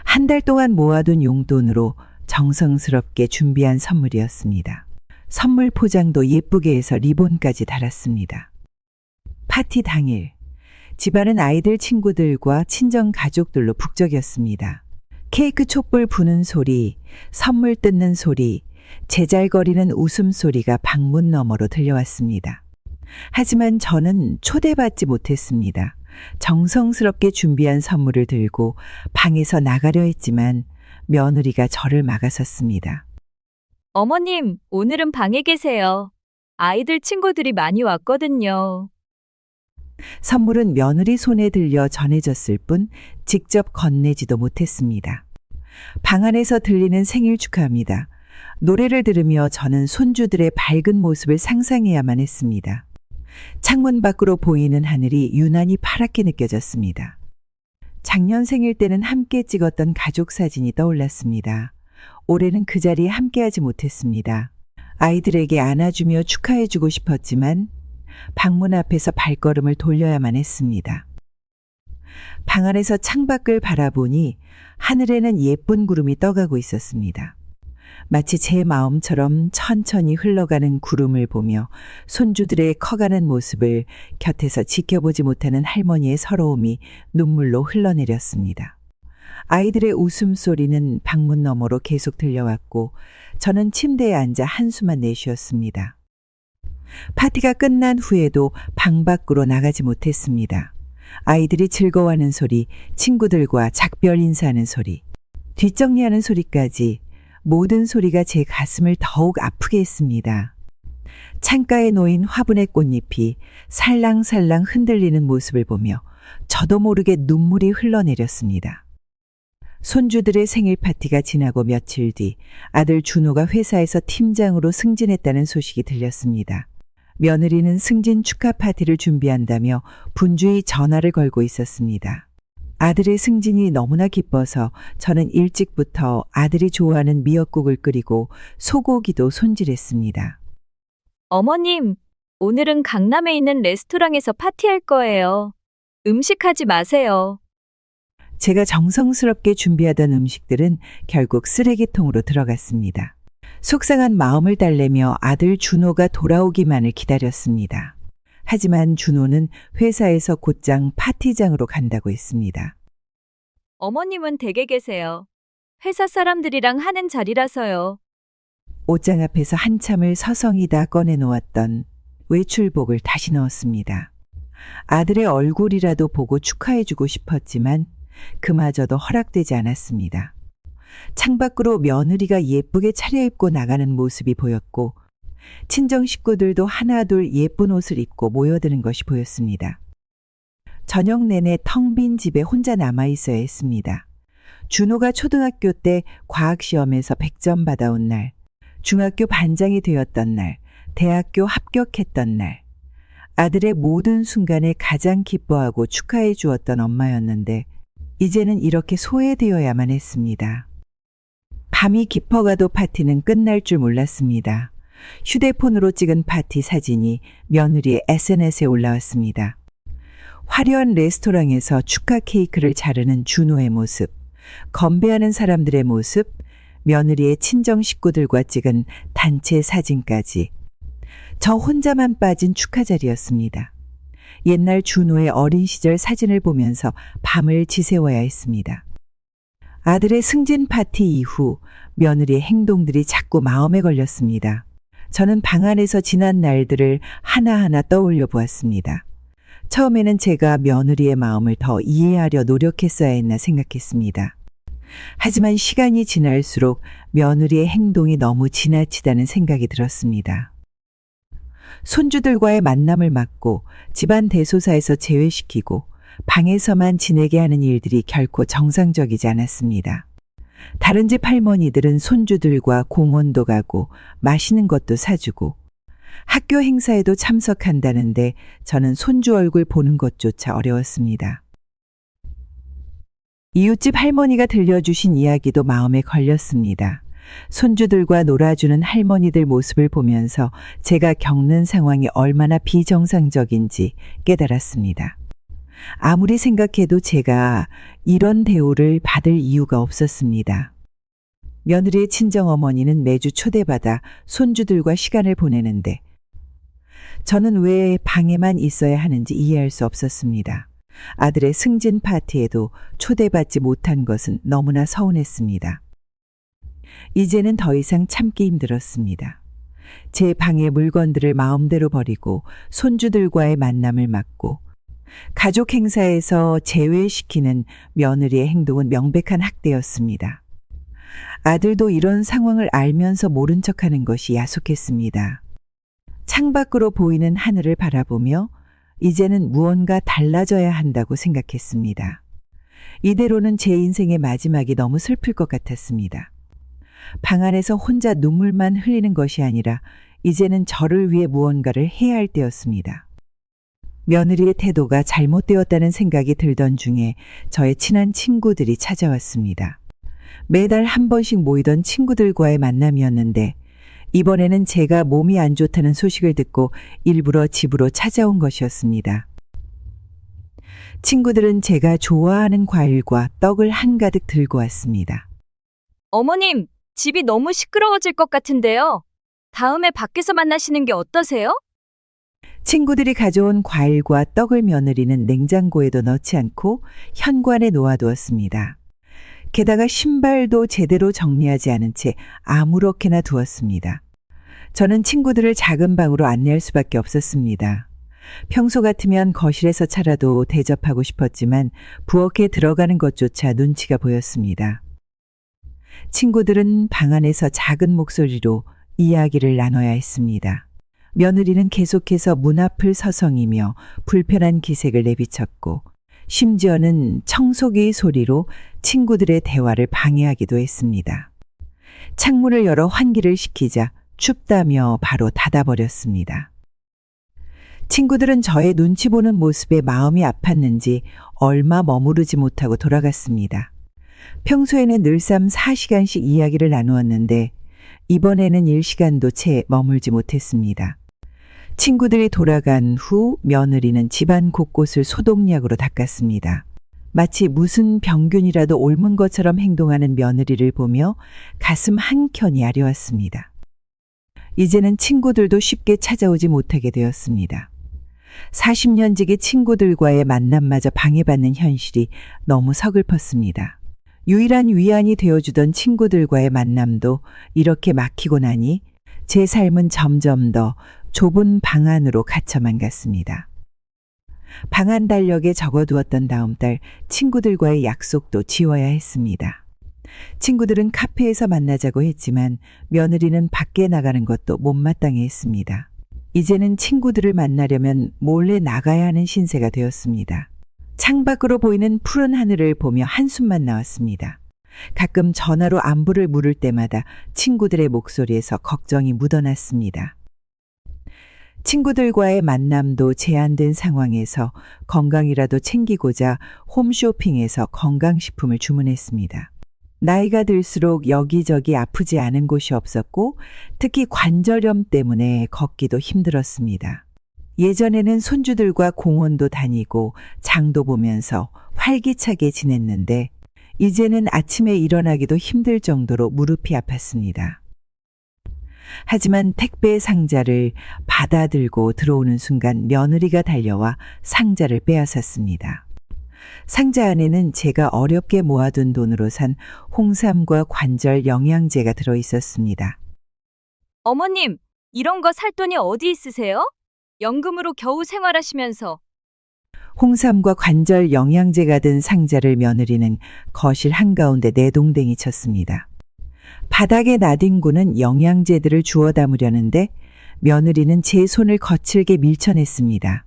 한 달 동안 모아둔 용돈으로 정성스럽게 준비한 선물이었습니다. 선물 포장도 예쁘게 해서 리본까지 달았습니다. 파티 당일, 집안은 아이들 친구들과 친정 가족들로 북적였습니다. 케이크 촛불 부는 소리, 선물 뜯는 소리, 제잘거리는 웃음소리가 방문 너머로 들려왔습니다. 하지만 저는 초대받지 못했습니다. 정성스럽게 준비한 선물을 들고 방에서 나가려 했지만 며느리가 저를 막아섰습니다. 어머님, 오늘은 방에 계세요. 아이들 친구들이 많이 왔거든요. 선물은 며느리 손에 들려 전해졌을 뿐 직접 건네지도 못했습니다. 방 안에서 들리는 생일 축하합니다. 노래를 들으며 저는 손주들의 밝은 모습을 상상해야만 했습니다. 창문 밖으로 보이는 하늘이 유난히 파랗게 느껴졌습니다. 작년 생일 때는 함께 찍었던 가족 사진이 떠올랐습니다. 올해는 그 자리에 함께하지 못했습니다. 아이들에게 안아주며 축하해주고 싶었지만 방문 앞에서 발걸음을 돌려야만 했습니다. 방 안에서 창밖을 바라보니 하늘에는 예쁜 구름이 떠가고 있었습니다. 마치 제 마음처럼 천천히 흘러가는 구름을 보며 손주들의 커가는 모습을 곁에서 지켜보지 못하는 할머니의 서러움이 눈물로 흘러내렸습니다. 아이들의 웃음소리는 방문 너머로 계속 들려왔고 저는 침대에 앉아 한숨만 내쉬었습니다. 파티가 끝난 후에도 방 밖으로 나가지 못했습니다. 아이들이 즐거워하는 소리, 친구들과 작별 인사하는 소리, 뒷정리하는 소리까지 모든 소리가 제 가슴을 더욱 아프게 했습니다. 창가에 놓인 화분의 꽃잎이 살랑살랑 흔들리는 모습을 보며 저도 모르게 눈물이 흘러내렸습니다. 손주들의 생일 파티가 지나고 며칠 뒤 아들 준호가 회사에서 팀장으로 승진했다는 소식이 들렸습니다. 며느리는 승진 축하 파티를 준비한다며 분주히 전화를 걸고 있었습니다. 아들의 승진이 너무나 기뻐서 저는 일찍부터 아들이 좋아하는 미역국을 끓이고 소고기도 손질했습니다. 어머님, 오늘은 강남에 있는 레스토랑에서 파티할 거예요. 음식하지 마세요. 제가 정성스럽게 준비하던 음식들은 결국 쓰레기통으로 들어갔습니다. 속상한 마음을 달래며 아들 준호가 돌아오기만을 기다렸습니다. 하지만 준호는 회사에서 곧장 파티장으로 간다고 했습니다. 어머님은 댁에 계세요. 회사 사람들이랑 하는 자리라서요. 옷장 앞에서 한참을 서성이다 꺼내놓았던 외출복을 다시 넣었습니다. 아들의 얼굴이라도 보고 축하해주고 싶었지만 그마저도 허락되지 않았습니다. 창밖으로 며느리가 예쁘게 차려입고 나가는 모습이 보였고 친정 식구들도 하나둘 예쁜 옷을 입고 모여드는 것이 보였습니다. 저녁 내내 텅 빈 집에 혼자 남아있어야 했습니다. 준호가 초등학교 때 과학시험에서 100점 받아온 날, 중학교 반장이 되었던 날, 대학교 합격했던 날, 아들의 모든 순간에 가장 기뻐하고 축하해 주었던 엄마였는데 이제는 이렇게 소외되어야만 했습니다. 밤이 깊어가도 파티는 끝날 줄 몰랐습니다. 휴대폰으로 찍은 파티 사진이 며느리의 SNS에 올라왔습니다. 화려한 레스토랑에서 축하 케이크를 자르는 준호의 모습, 건배하는 사람들의 모습, 며느리의 친정 식구들과 찍은 단체 사진까지. 저 혼자만 빠진 축하 자리였습니다. 옛날 준호의 어린 시절 사진을 보면서 밤을 지새워야 했습니다. 아들의 승진 파티 이후 며느리의 행동들이 자꾸 마음에 걸렸습니다. 저는 방 안에서 지난 날들을 하나하나 떠올려 보았습니다. 처음에는 제가 며느리의 마음을 더 이해하려 노력했어야 했나 생각했습니다. 하지만 시간이 지날수록 며느리의 행동이 너무 지나치다는 생각이 들었습니다. 손주들과의 만남을 막고 집안 대소사에서 제외시키고 방에서만 지내게 하는 일들이 결코 정상적이지 않았습니다. 다른 집 할머니들은 손주들과 공원도 가고 맛있는 것도 사주고 학교 행사에도 참석한다는데 저는 손주 얼굴 보는 것조차 어려웠습니다. 이웃집 할머니가 들려주신 이야기도 마음에 걸렸습니다. 손주들과 놀아주는 할머니들 모습을 보면서 제가 겪는 상황이 얼마나 비정상적인지 깨달았습니다. 아무리 생각해도 제가 이런 대우를 받을 이유가 없었습니다. 며느리의 친정어머니는 매주 초대받아 손주들과 시간을 보내는데 저는 왜 방에만 있어야 하는지 이해할 수 없었습니다. 아들의 승진 파티에도 초대받지 못한 것은 너무나 서운했습니다. 이제는 더 이상 참기 힘들었습니다. 제 방의 물건들을 마음대로 버리고 손주들과의 만남을 막고 가족 행사에서 제외시키는 며느리의 행동은 명백한 학대였습니다. 아들도 이런 상황을 알면서 모른 척하는 것이 야속했습니다. 창밖으로 보이는 하늘을 바라보며 이제는 무언가 달라져야 한다고 생각했습니다. 이대로는 제 인생의 마지막이 너무 슬플 것 같았습니다. 방 안에서 혼자 눈물만 흘리는 것이 아니라 이제는 저를 위해 무언가를 해야 할 때였습니다. 며느리의 태도가 잘못되었다는 생각이 들던 중에 저의 친한 친구들이 찾아왔습니다. 매달 한 번씩 모이던 친구들과의 만남이었는데 이번에는 제가 몸이 안 좋다는 소식을 듣고 일부러 집으로 찾아온 것이었습니다. 친구들은 제가 좋아하는 과일과 떡을 한가득 들고 왔습니다. 어머님, 집이 너무 시끄러워질 것 같은데요. 다음에 밖에서 만나시는 게 어떠세요? 친구들이 가져온 과일과 떡을 며느리는 냉장고에도 넣지 않고 현관에 놓아두었습니다. 게다가 신발도 제대로 정리하지 않은 채 아무렇게나 두었습니다. 저는 친구들을 작은 방으로 안내할 수밖에 없었습니다. 평소 같으면 거실에서 차라도 대접하고 싶었지만 부엌에 들어가는 것조차 눈치가 보였습니다. 친구들은 방 안에서 작은 목소리로 이야기를 나눠야 했습니다. 며느리는 계속해서 문 앞을 서성이며 불편한 기색을 내비쳤고 심지어는 청소기 소리로 친구들의 대화를 방해하기도 했습니다. 창문을 열어 환기를 시키자 춥다며 바로 닫아버렸습니다. 친구들은 저의 눈치 보는 모습에 마음이 아팠는지 얼마 머무르지 못하고 돌아갔습니다. 평소에는 늘상 4시간씩 이야기를 나누었는데 이번에는 1시간도 채 머물지 못했습니다. 친구들이 돌아간 후 며느리는 집안 곳곳을 소독약으로 닦았습니다. 마치 무슨 병균이라도 옮은 것처럼 행동하는 며느리를 보며 가슴 한켠이 아려왔습니다. 이제는 친구들도 쉽게 찾아오지 못하게 되었습니다. 40년 지기 친구들과의 만남마저 방해받는 현실이 너무 서글펐습니다. 유일한 위안이 되어주던 친구들과의 만남도 이렇게 막히고 나니 제 삶은 점점 더 좁은 방 안으로 갇혀만 갔습니다. 방안 달력에 적어두었던 다음 달 친구들과의 약속도 지워야 했습니다. 친구들은 카페에서 만나자고 했지만 며느리는 밖에 나가는 것도 못마땅해 했습니다. 이제는 친구들을 만나려면 몰래 나가야 하는 신세가 되었습니다. 창밖으로 보이는 푸른 하늘을 보며 한숨만 나왔습니다. 가끔 전화로 안부를 물을 때마다 친구들의 목소리에서 걱정이 묻어났습니다. 친구들과의 만남도 제한된 상황에서 건강이라도 챙기고자 홈쇼핑에서 건강식품을 주문했습니다. 나이가 들수록 여기저기 아프지 않은 곳이 없었고 특히 관절염 때문에 걷기도 힘들었습니다. 예전에는 손주들과 공원도 다니고 장도 보면서 활기차게 지냈는데 이제는 아침에 일어나기도 힘들 정도로 무릎이 아팠습니다. 하지만 택배 상자를 받아들고 들어오는 순간 며느리가 달려와 상자를 빼앗았습니다. 상자 안에는 제가 어렵게 모아둔 돈으로 산 홍삼과 관절 영양제가 들어 있었습니다. 어머님, 이런 거 살 돈이 어디 있으세요? 연금으로 겨우 생활하시면서. 홍삼과 관절 영양제가 든 상자를 며느리는 거실 한가운데 내동댕이 쳤습니다. 바닥에 나뒹구는 영양제들을 주워 담으려는데 며느리는 제 손을 거칠게 밀쳐냈습니다.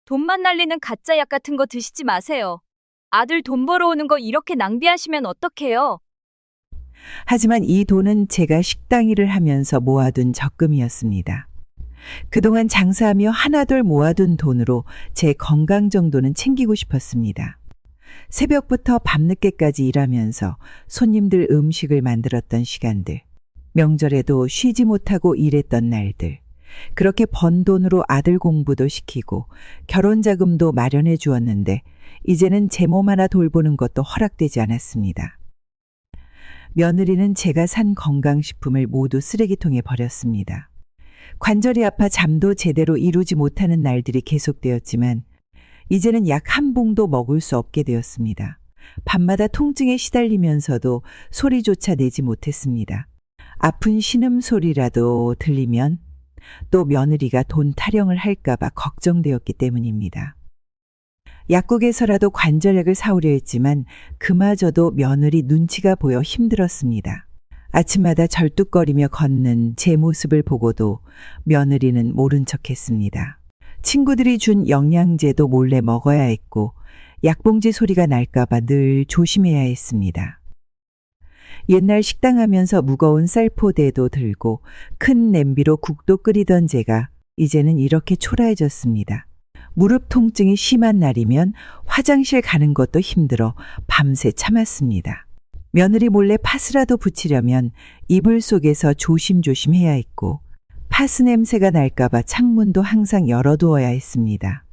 돈만 날리는 가짜 약 같은 거 드시지 마세요. 아들 돈 벌어오는 거 이렇게 낭비하시면 어떡해요? 하지만 이 돈은 제가 식당 일을 하면서 모아둔 적금이었습니다. 그동안 장사하며 하나둘 모아둔 돈으로 제 건강 정도는 챙기고 싶었습니다. 새벽부터 밤늦게까지 일하면서 손님들 음식을 만들었던 시간들, 명절에도 쉬지 못하고 일했던 날들, 그렇게 번 돈으로 아들 공부도 시키고 결혼 자금도 마련해 주었는데 이제는 제 몸 하나 돌보는 것도 허락되지 않았습니다. 며느리는 제가 산 건강식품을 모두 쓰레기통에 버렸습니다. 관절이 아파 잠도 제대로 이루지 못하는 날들이 계속되었지만 이제는 약 한 봉도 먹을 수 없게 되었습니다. 밤마다 통증에 시달리면서도 소리조차 내지 못했습니다. 아픈 신음소리라도 들리면 또 며느리가 돈 타령을 할까봐 걱정되었기 때문입니다. 약국에서라도 관절약을 사오려 했지만 그마저도 며느리 눈치가 보여 힘들었습니다. 아침마다 절뚝거리며 걷는 제 모습을 보고도 며느리는 모른 척했습니다. 친구들이 준 영양제도 몰래 먹어야 했고 약봉지 소리가 날까봐 늘 조심해야 했습니다. 옛날 식당 하면서 무거운 쌀포대도 들고 큰 냄비로 국도 끓이던 제가 이제는 이렇게 초라해졌습니다. 무릎 통증이 심한 날이면 화장실 가는 것도 힘들어 밤새 참았습니다. 며느리 몰래 파스라도 붙이려면 이불 속에서 조심조심 해야 했고 파스 냄새가 날까봐 창문도 항상 열어두어야 했습니다.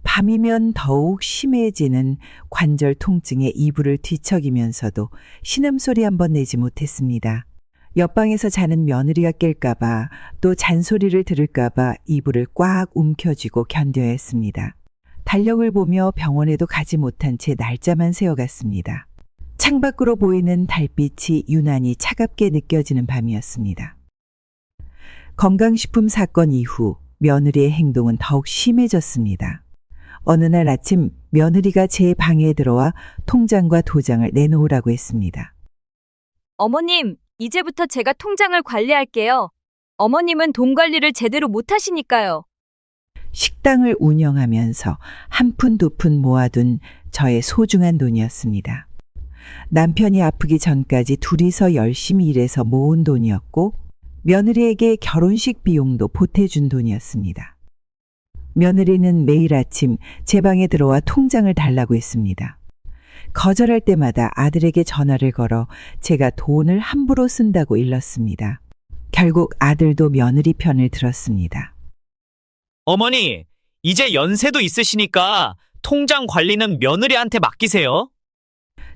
밤이면 더욱 심해지는 관절 통증에 이불을 뒤척이면서도 신음소리 한 번 내지 못했습니다. 옆방에서 자는 며느리가 깰까봐 또 잔소리를 들을까봐 이불을 꽉 움켜쥐고 견뎌야 했습니다. 달력을 보며 병원에도 가지 못한 채 날짜만 세어갔습니다. 창밖으로 보이는 달빛이 유난히 차갑게 느껴지는 밤이었습니다. 건강식품 사건 이후 며느리의 행동은 더욱 심해졌습니다. 어느 날 아침 며느리가 제 방에 들어와 통장과 도장을 내놓으라고 했습니다. 어머님, 이제부터 제가 통장을 관리할게요. 어머님은 돈 관리를 제대로 못 하시니까요. 식당을 운영하면서 한 푼 두 푼 모아둔 저의 소중한 돈이었습니다. 남편이 아프기 전까지 둘이서 열심히 일해서 모은 돈이었고 며느리에게 결혼식 비용도 보태준 돈이었습니다. 며느리는 매일 아침 제 방에 들어와 통장을 달라고 했습니다. 거절할 때마다 아들에게 전화를 걸어 제가 돈을 함부로 쓴다고 일렀습니다. 결국 아들도 며느리 편을 들었습니다. 어머니, 이제 연세도 있으시니까 통장 관리는 며느리한테 맡기세요.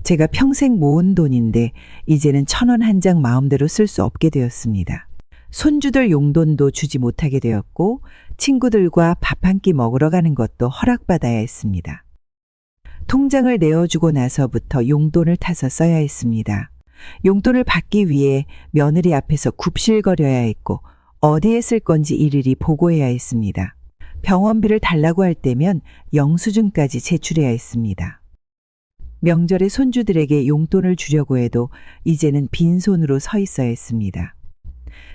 제가 평생 모은 돈인데 이제는 1,000원 한 장 마음대로 쓸 수 없게 되었습니다. 손주들 용돈도 주지 못하게 되었고 친구들과 밥 한 끼 먹으러 가는 것도 허락받아야 했습니다. 통장을 내어주고 나서부터 용돈을 타서 써야 했습니다. 용돈을 받기 위해 며느리 앞에서 굽실거려야 했고 어디에 쓸 건지 일일이 보고해야 했습니다. 병원비를 달라고 할 때면 영수증까지 제출해야 했습니다. 명절에 손주들에게 용돈을 주려고 해도 이제는 빈손으로 서 있어야 했습니다.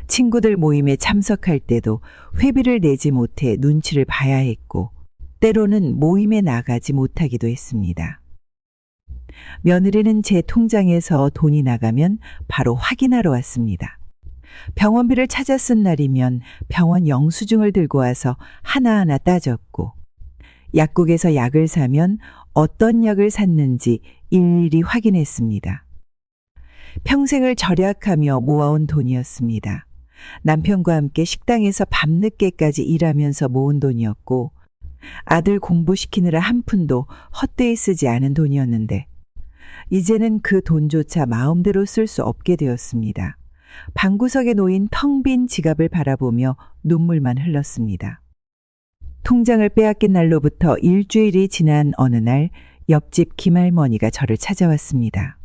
친구들 모임에 참석할 때도 회비를 내지 못해 눈치를 봐야 했고 때로는 모임에 나가지 못하기도 했습니다. 며느리는 제 통장에서 돈이 나가면 바로 확인하러 왔습니다. 병원비를 찾아 쓴 날이면 병원 영수증을 들고 와서 하나하나 따졌고 약국에서 약을 사면 어떤 약을 샀는지 일일이 확인했습니다. 평생을 절약하며 모아온 돈이었습니다. 남편과 함께 식당에서 밤늦게까지 일하면서 모은 돈이었고 아들 공부시키느라 한 푼도 헛되이 쓰지 않은 돈이었는데 이제는 그 돈조차 마음대로 쓸 수 없게 되었습니다. 방구석에 놓인 텅 빈 지갑을 바라보며 눈물만 흘렀습니다. 통장을 빼앗긴 날로부터 일주일이 지난 어느 날 옆집 김할머니가 저를 찾아왔습니다.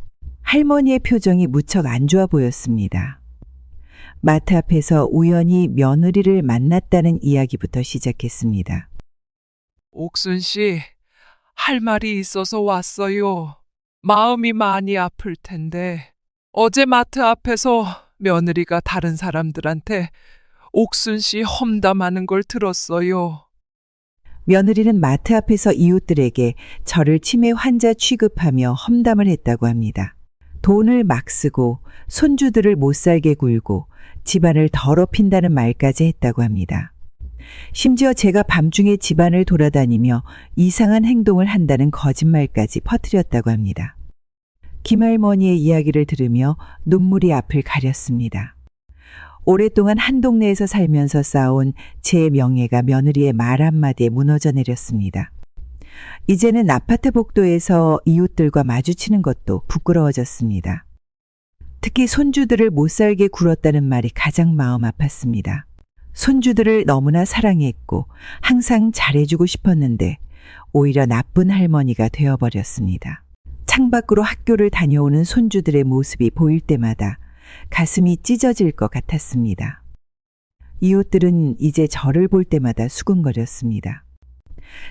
할머니의 표정이 무척 안 좋아 보였습니다. 마트 앞에서 우연히 며느리를 만났다는 이야기부터 시작했습니다. 옥순 씨, 할 말이 있어서 왔어요. 마음이 많이 아플 텐데 어제 마트 앞에서 며느리가 다른 사람들한테 옥순 씨 험담하는 걸 들었어요. 며느리는 마트 앞에서 이웃들에게 저를 치매 환자 취급하며 험담을 했다고 합니다. 돈을 막 쓰고 손주들을 못 살게 굴고 집안을 더럽힌다는 말까지 했다고 합니다. 심지어 제가 밤중에 집안을 돌아다니며 이상한 행동을 한다는 거짓말까지 퍼뜨렸다고 합니다. 김할머니의 이야기를 들으며 눈물이 앞을 가렸습니다. 오랫동안 한 동네에서 살면서 쌓아온 제 명예가 며느리의 말 한마디에 무너져 내렸습니다. 이제는 아파트 복도에서 이웃들과 마주치는 것도 부끄러워졌습니다. 특히 손주들을 못 살게 굴었다는 말이 가장 마음 아팠습니다. 손주들을 너무나 사랑했고 항상 잘해주고 싶었는데 오히려 나쁜 할머니가 되어버렸습니다. 창밖으로 학교를 다녀오는 손주들의 모습이 보일 때마다 가슴이 찢어질 것 같았습니다. 이웃들은 이제 저를 볼 때마다 수근거렸습니다.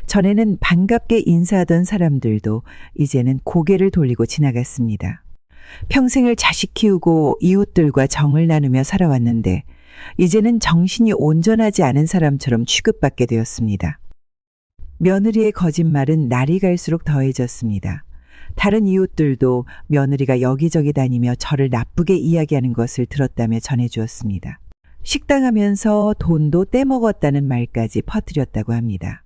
전에는 반갑게 인사하던 사람들도 이제는 고개를 돌리고 지나갔습니다. 평생을 자식 키우고 이웃들과 정을 나누며 살아왔는데 이제는 정신이 온전하지 않은 사람처럼 취급받게 되었습니다. 며느리의 거짓말은 날이 갈수록 더해졌습니다. 다른 이웃들도 며느리가 여기저기 다니며 저를 나쁘게 이야기하는 것을 들었다며 전해주었습니다. 식당하면서 돈도 떼먹었다는 말까지 퍼뜨렸다고 합니다.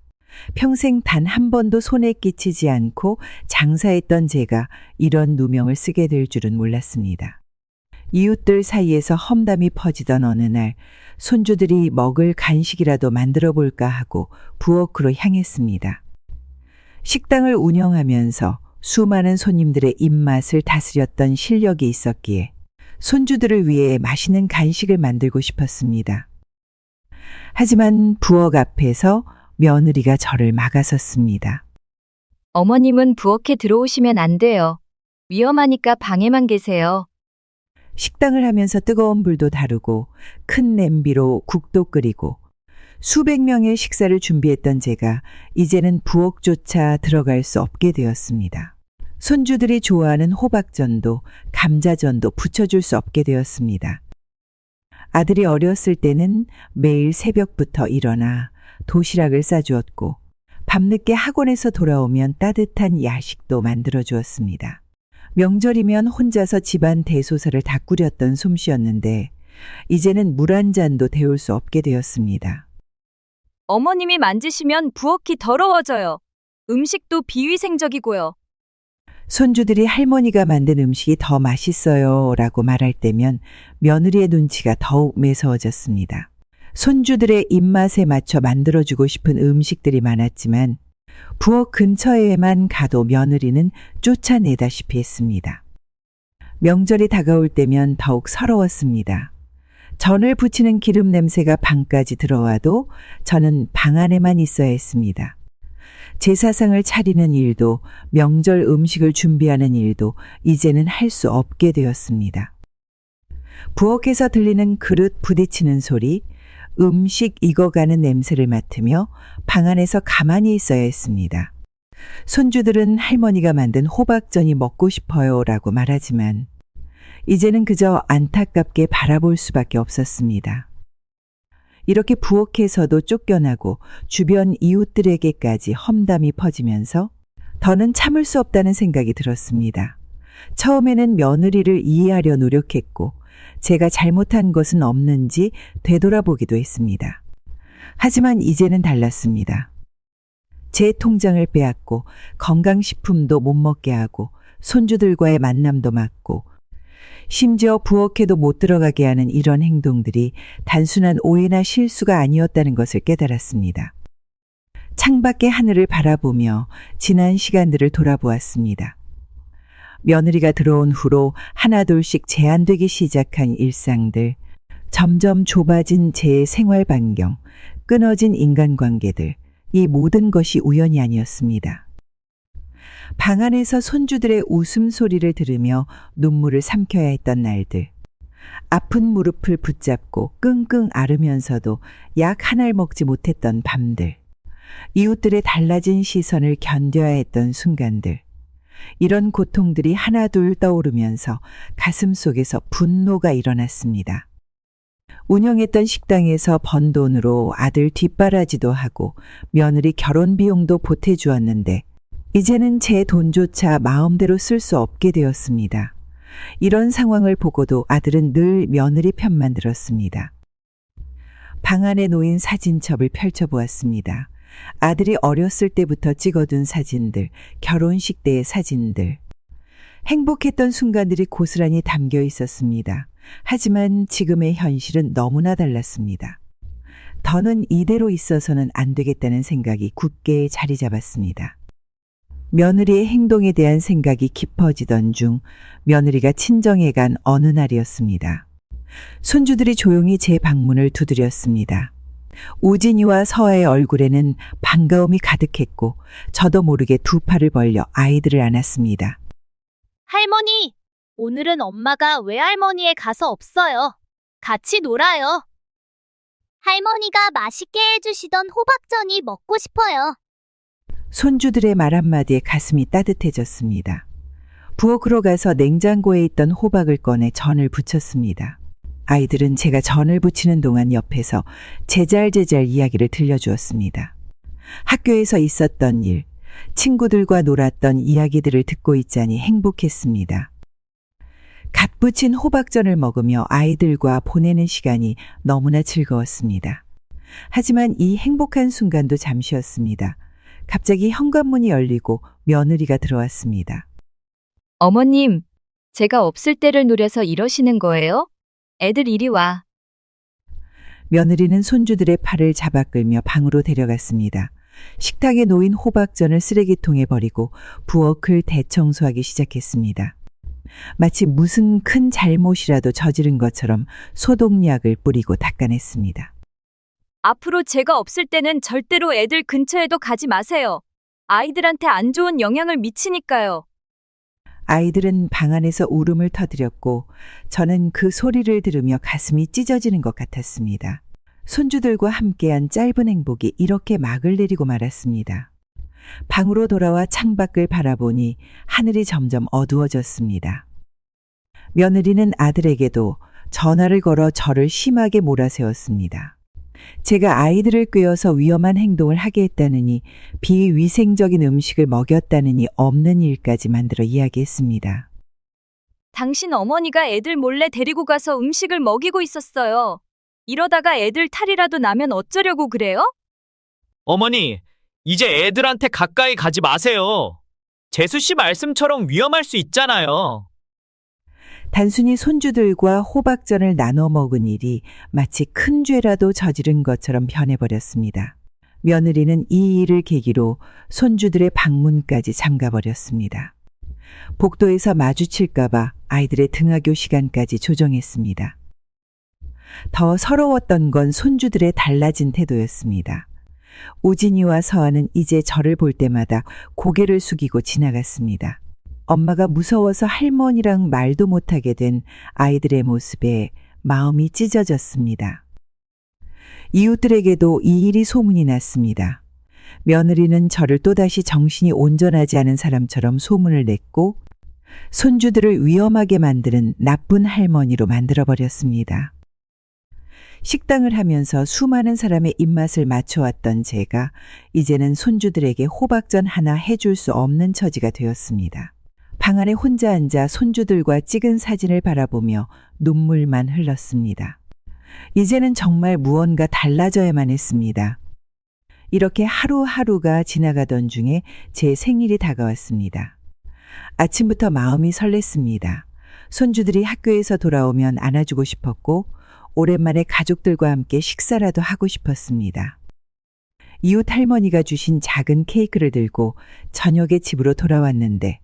평생 단 한 번도 손에 끼치지 않고 장사했던 제가 이런 누명을 쓰게 될 줄은 몰랐습니다. 이웃들 사이에서 험담이 퍼지던 어느 날 손주들이 먹을 간식이라도 만들어 볼까 하고 부엌으로 향했습니다. 식당을 운영하면서 수많은 손님들의 입맛을 다스렸던 실력이 있었기에 손주들을 위해 맛있는 간식을 만들고 싶었습니다. 하지만 부엌 앞에서 며느리가 저를 막아섰습니다. 어머님은 부엌에 들어오시면 안 돼요. 위험하니까 방에만 계세요. 식당을 하면서 뜨거운 불도 다루고 큰 냄비로 국도 끓이고 수백 명의 식사를 준비했던 제가 이제는 부엌조차 들어갈 수 없게 되었습니다. 손주들이 좋아하는 호박전도 감자전도 부쳐줄 수 없게 되었습니다. 아들이 어렸을 때는 매일 새벽부터 일어나 도시락을 싸주었고 밤늦게 학원에서 돌아오면 따뜻한 야식도 만들어주었습니다. 명절이면 혼자서 집안 대소사를 다 꾸렸던 솜씨였는데 이제는 물 한 잔도 데울 수 없게 되었습니다. 어머님이 만지시면 부엌이 더러워져요. 음식도 비위생적이고요. 손주들이 할머니가 만든 음식이 더 맛있어요 라고 말할 때면 며느리의 눈치가 더욱 매서워졌습니다. 손주들의 입맛에 맞춰 만들어주고 싶은 음식들이 많았지만 부엌 근처에만 가도 며느리는 쫓아내다시피 했습니다. 명절이 다가올 때면 더욱 서러웠습니다. 전을 부치는 기름 냄새가 방까지 들어와도 저는 방 안에만 있어야 했습니다. 제사상을 차리는 일도 명절 음식을 준비하는 일도 이제는 할 수 없게 되었습니다. 부엌에서 들리는 그릇 부딪히는 소리, 음식 익어가는 냄새를 맡으며 방 안에서 가만히 있어야 했습니다. 손주들은 할머니가 만든 호박전이 먹고 싶어요 라고 말하지만 이제는 그저 안타깝게 바라볼 수밖에 없었습니다. 이렇게 부엌에서도 쫓겨나고 주변 이웃들에게까지 험담이 퍼지면서 더는 참을 수 없다는 생각이 들었습니다. 처음에는 며느리를 이해하려 노력했고 제가 잘못한 것은 없는지 되돌아보기도 했습니다. 하지만 이제는 달랐습니다. 제 통장을 빼앗고 건강식품도 못 먹게 하고 손주들과의 만남도 막고 심지어 부엌에도 못 들어가게 하는 이런 행동들이 단순한 오해나 실수가 아니었다는 것을 깨달았습니다. 창밖의 하늘을 바라보며 지난 시간들을 돌아보았습니다. 며느리가 들어온 후로 하나둘씩 제한되기 시작한 일상들, 점점 좁아진 제 생활 반경, 끊어진 인간관계들, 이 모든 것이 우연이 아니었습니다. 방 안에서 손주들의 웃음소리를 들으며 눈물을 삼켜야 했던 날들, 아픈 무릎을 붙잡고 끙끙 앓으면서도 약 하나를 먹지 못했던 밤들, 이웃들의 달라진 시선을 견뎌야 했던 순간들, 이런 고통들이 하나둘 떠오르면서 가슴 속에서 분노가 일어났습니다. 운영했던 식당에서 번 돈으로 아들 뒷바라지도 하고 며느리 결혼 비용도 보태주었는데 이제는 제 돈조차 마음대로 쓸 수 없게 되었습니다. 이런 상황을 보고도 아들은 늘 며느리 편만 들었습니다. 방 안에 놓인 사진첩을 펼쳐보았습니다. 아들이 어렸을 때부터 찍어둔 사진들, 결혼식 때의 사진들. 행복했던 순간들이 고스란히 담겨 있었습니다. 하지만 지금의 현실은 너무나 달랐습니다. 더는 이대로 있어서는 안 되겠다는 생각이 굳게 자리 잡았습니다. 며느리의 행동에 대한 생각이 깊어지던 중 며느리가 친정에 간 어느 날이었습니다. 손주들이 조용히 제 방문을 두드렸습니다. 우진이와 서아의 얼굴에는 반가움이 가득했고 저도 모르게 두 팔을 벌려 아이들을 안았습니다. 할머니, 오늘은 엄마가 외할머니에 가서 없어요. 같이 놀아요. 할머니가 맛있게 해주시던 호박전이 먹고 싶어요. 손주들의 말 한마디에 가슴이 따뜻해졌습니다. 부엌으로 가서 냉장고에 있던 호박을 꺼내 전을 부쳤습니다. 아이들은 제가 전을 부치는 동안 옆에서 제잘제잘 이야기를 들려주었습니다. 학교에서 있었던 일, 친구들과 놀았던 이야기들을 듣고 있자니 행복했습니다. 갓 부친 호박전을 먹으며 아이들과 보내는 시간이 너무나 즐거웠습니다. 하지만 이 행복한 순간도 잠시였습니다. 갑자기 현관문이 열리고 며느리가 들어왔습니다. 어머님, 제가 없을 때를 노려서 이러시는 거예요? 애들 이리 와. 며느리는 손주들의 팔을 잡아 끌며 방으로 데려갔습니다. 식탁에 놓인 호박전을 쓰레기통에 버리고 부엌을 대청소하기 시작했습니다. 마치 무슨 큰 잘못이라도 저지른 것처럼 소독약을 뿌리고 닦아냈습니다. 앞으로 제가 없을 때는 절대로 애들 근처에도 가지 마세요. 아이들한테 안 좋은 영향을 미치니까요. 아이들은 방 안에서 울음을 터뜨렸고 저는 그 소리를 들으며 가슴이 찢어지는 것 같았습니다. 손주들과 함께한 짧은 행복이 이렇게 막을 내리고 말았습니다. 방으로 돌아와 창밖을 바라보니 하늘이 점점 어두워졌습니다. 며느리는 아들에게도 전화를 걸어 저를 심하게 몰아세웠습니다. 제가 아이들을 꿰어서 위험한 행동을 하게 했다느니 비위생적인 음식을 먹였다느니 없는 일까지 만들어 이야기했습니다. 당신 어머니가 애들 몰래 데리고 가서 음식을 먹이고 있었어요. 이러다가 애들 탈이라도 나면 어쩌려고 그래요? 어머니, 이제 애들한테 가까이 가지 마세요. 재수 씨 말씀처럼 위험할 수 있잖아요. 단순히 손주들과 호박전을 나눠 먹은 일이 마치 큰 죄라도 저지른 것처럼 변해버렸습니다. 며느리는 이 일을 계기로 손주들의 방문까지 잠가버렸습니다. 복도에서 마주칠까봐 아이들의 등하교 시간까지 조정했습니다. 더 서러웠던 건 손주들의 달라진 태도였습니다. 우진이와 서아는 이제 저를 볼 때마다 고개를 숙이고 지나갔습니다. 엄마가 무서워서 할머니랑 말도 못하게 된 아이들의 모습에 마음이 찢어졌습니다. 이웃들에게도 이 일이 소문이 났습니다. 며느리는 저를 또다시 정신이 온전하지 않은 사람처럼 소문을 냈고 손주들을 위험하게 만드는 나쁜 할머니로 만들어버렸습니다. 식당을 하면서 수많은 사람의 입맛을 맞춰왔던 제가 이제는 손주들에게 호박전 하나 해줄 수 없는 처지가 되었습니다. 방 안에 혼자 앉아 손주들과 찍은 사진을 바라보며 눈물만 흘렀습니다. 이제는 정말 무언가 달라져야만 했습니다. 이렇게 하루하루가 지나가던 중에 제 생일이 다가왔습니다. 아침부터 마음이 설렜습니다. 손주들이 학교에서 돌아오면 안아주고 싶었고 오랜만에 가족들과 함께 식사라도 하고 싶었습니다. 이웃 할머니가 주신 작은 케이크를 들고 저녁에 집으로 돌아왔는데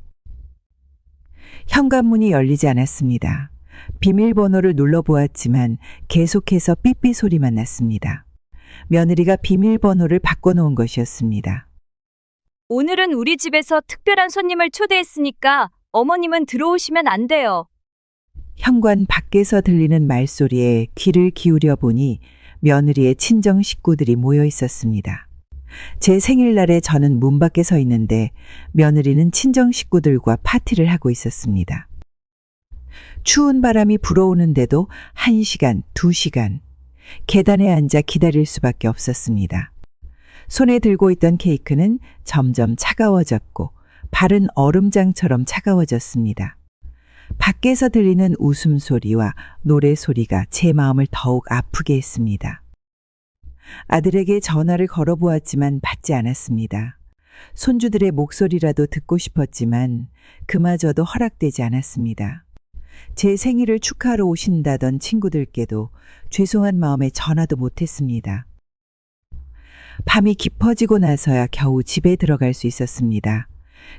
현관문이 열리지 않았습니다. 비밀번호를 눌러보았지만 계속해서 삐삐 소리만 났습니다. 며느리가 비밀번호를 바꿔놓은 것이었습니다. 오늘은 우리 집에서 특별한 손님을 초대했으니까 어머님은 들어오시면 안 돼요. 현관 밖에서 들리는 말소리에 귀를 기울여 보니 며느리의 친정 식구들이 모여 있었습니다. 제 생일날에 저는 문 밖에 서 있는데 며느리는 친정 식구들과 파티를 하고 있었습니다. 추운 바람이 불어오는데도 1시간, 2시간 계단에 앉아 기다릴 수밖에 없었습니다. 손에 들고 있던 케이크는 점점 차가워졌고 발은 얼음장처럼 차가워졌습니다. 밖에서 들리는 웃음소리와 노래소리가 제 마음을 더욱 아프게 했습니다. 아들에게 전화를 걸어보았지만 받지 않았습니다. 손주들의 목소리라도 듣고 싶었지만 그마저도 허락되지 않았습니다. 제 생일을 축하하러 오신다던 친구들께도 죄송한 마음에 전화도 못했습니다. 밤이 깊어지고 나서야 겨우 집에 들어갈 수 있었습니다.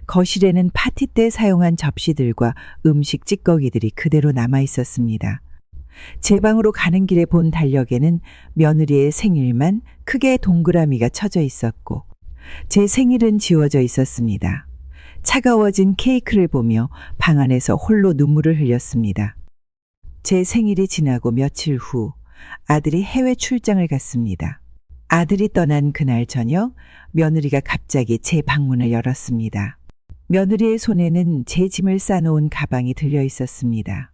거실에는 파티 때 사용한 접시들과 음식 찌꺼기들이 그대로 남아 있었습니다. 제 방으로 가는 길에 본 달력에는 며느리의 생일만 크게 동그라미가 쳐져 있었고 제 생일은 지워져 있었습니다. 차가워진 케이크를 보며 방 안에서 홀로 눈물을 흘렸습니다. 제 생일이 지나고 며칠 후 아들이 해외 출장을 갔습니다. 아들이 떠난 그날 저녁 며느리가 갑자기 제 방문을 열었습니다. 며느리의 손에는 제 짐을 싸놓은 가방이 들려 있었습니다.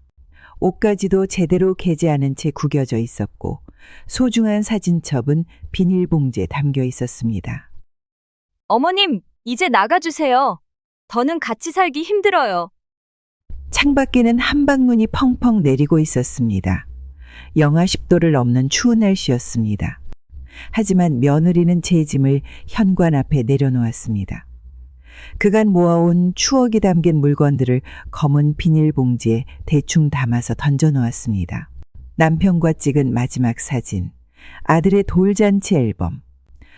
옷가지도 제대로 개지 않은 채 구겨져 있었고 소중한 사진첩은 비닐봉지에 담겨 있었습니다. 어머님, 이제 나가주세요. 더는 같이 살기 힘들어요. 창밖에는 한방눈이 펑펑 내리고 있었습니다. 영하 10도를 넘는 추운 날씨였습니다. 하지만 며느리는 제 짐을 현관 앞에 내려놓았습니다. 그간 모아온 추억이 담긴 물건들을 검은 비닐봉지에 대충 담아서 던져놓았습니다. 남편과 찍은 마지막 사진, 아들의 돌잔치 앨범,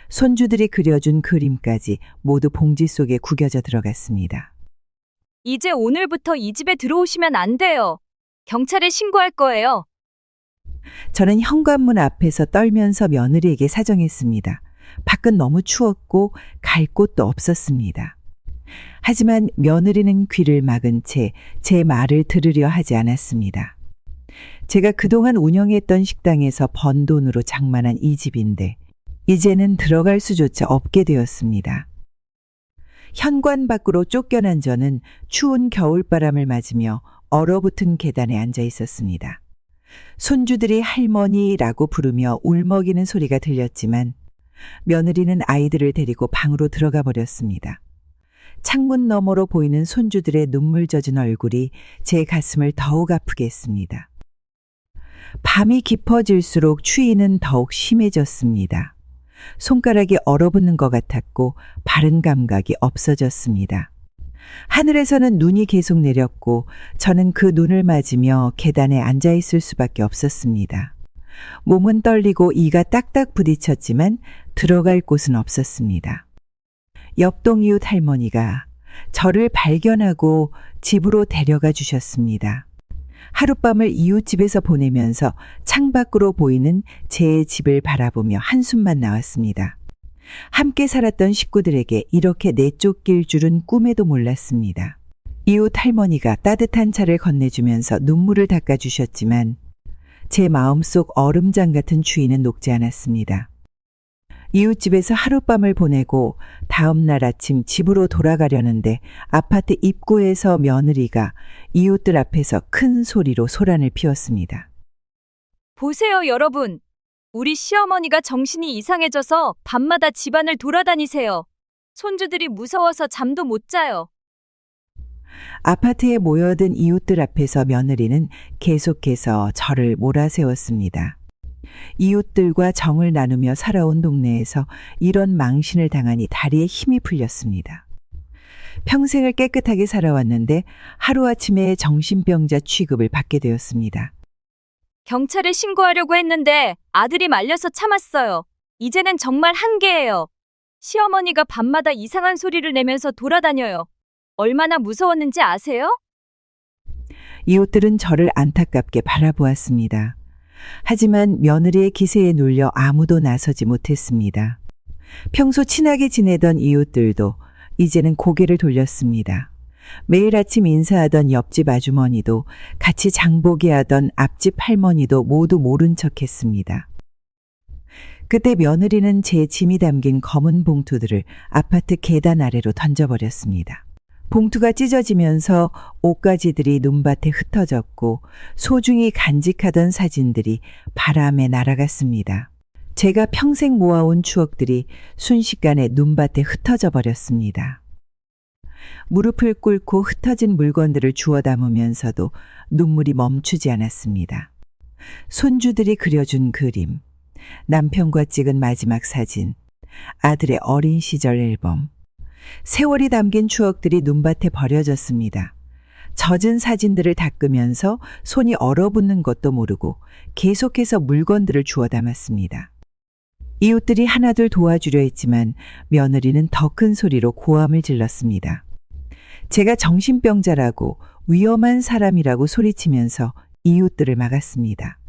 손주들이 그려준 그림까지 모두 봉지 속에 구겨져 들어갔습니다. 이제 오늘부터 이 집에 들어오시면 안 돼요. 경찰에 신고할 거예요. 저는 현관문 앞에서 떨면서 며느리에게 사정했습니다. 밖은 너무 추웠고 갈 곳도 없었습니다. 하지만 며느리는 귀를 막은 채 제 말을 들으려 하지 않았습니다. 제가 그동안 운영했던 식당에서 번 돈으로 장만한 이 집인데 이제는 들어갈 수조차 없게 되었습니다. 현관 밖으로 쫓겨난 저는 추운 겨울바람을 맞으며 얼어붙은 계단에 앉아 있었습니다. 손주들이 할머니라고 부르며 울먹이는 소리가 들렸지만 며느리는 아이들을 데리고 방으로 들어가 버렸습니다. 창문 너머로 보이는 손주들의 눈물 젖은 얼굴이 제 가슴을 더욱 아프게 했습니다. 밤이 깊어질수록 추위는 더욱 심해졌습니다. 손가락이 얼어붙는 것 같았고 바른 감각이 없어졌습니다. 하늘에서는 눈이 계속 내렸고 저는 그 눈을 맞으며 계단에 앉아 있을 수밖에 없었습니다. 몸은 떨리고 이가 딱딱 부딪혔지만 들어갈 곳은 없었습니다. 옆동 이웃 할머니가 저를 발견하고 집으로 데려가 주셨습니다. 하룻밤을 이웃집에서 보내면서 창밖으로 보이는 제 집을 바라보며 한숨만 나왔습니다. 함께 살았던 식구들에게 이렇게 내쫓길 줄은 꿈에도 몰랐습니다. 이웃 할머니가 따뜻한 차를 건네주면서 눈물을 닦아주셨지만 제 마음속 얼음장 같은 추위는 녹지 않았습니다. 이웃집에서 하룻밤을 보내고 다음 날 아침 집으로 돌아가려는데 아파트 입구에서 며느리가 이웃들 앞에서 큰 소리로 소란을 피웠습니다. 보세요, 여러분. 우리 시어머니가 정신이 이상해져서 밤마다 집안을 돌아다니세요. 손주들이 무서워서 잠도 못 자요. 아파트에 모여든 이웃들 앞에서 며느리는 계속해서 저를 몰아세웠습니다. 이웃들과 정을 나누며 살아온 동네에서 이런 망신을 당하니 다리에 힘이 풀렸습니다. 평생을 깨끗하게 살아왔는데 하루아침에 정신병자 취급을 받게 되었습니다. 경찰에 신고하려고 했는데 아들이 말려서 참았어요. 이제는 정말 한계예요. 시어머니가 밤마다 이상한 소리를 내면서 돌아다녀요. 얼마나 무서웠는지 아세요? 이웃들은 저를 안타깝게 바라보았습니다. 하지만 며느리의 기세에 눌려 아무도 나서지 못했습니다. 평소 친하게 지내던 이웃들도 이제는 고개를 돌렸습니다. 매일 아침 인사하던 옆집 아주머니도 같이 장보기 하던 앞집 할머니도 모두 모른 척했습니다. 그때 며느리는 제 짐이 담긴 검은 봉투들을 아파트 계단 아래로 던져버렸습니다. 봉투가 찢어지면서 옷가지들이 눈밭에 흩어졌고 소중히 간직하던 사진들이 바람에 날아갔습니다. 제가 평생 모아온 추억들이 순식간에 눈밭에 흩어져 버렸습니다. 무릎을 꿇고 흩어진 물건들을 주워 담으면서도 눈물이 멈추지 않았습니다. 손주들이 그려준 그림, 남편과 찍은 마지막 사진, 아들의 어린 시절 앨범, 세월이 담긴 추억들이 눈밭에 버려졌습니다. 젖은 사진들을 닦으면서 손이 얼어붙는 것도 모르고 계속해서 물건들을 주워 담았습니다. 이웃들이 하나둘 도와주려 했지만 며느리는 더 큰 소리로 고함을 질렀습니다. 제가 정신병자라고 위험한 사람이라고 소리치면서 이웃들을 막았습니다.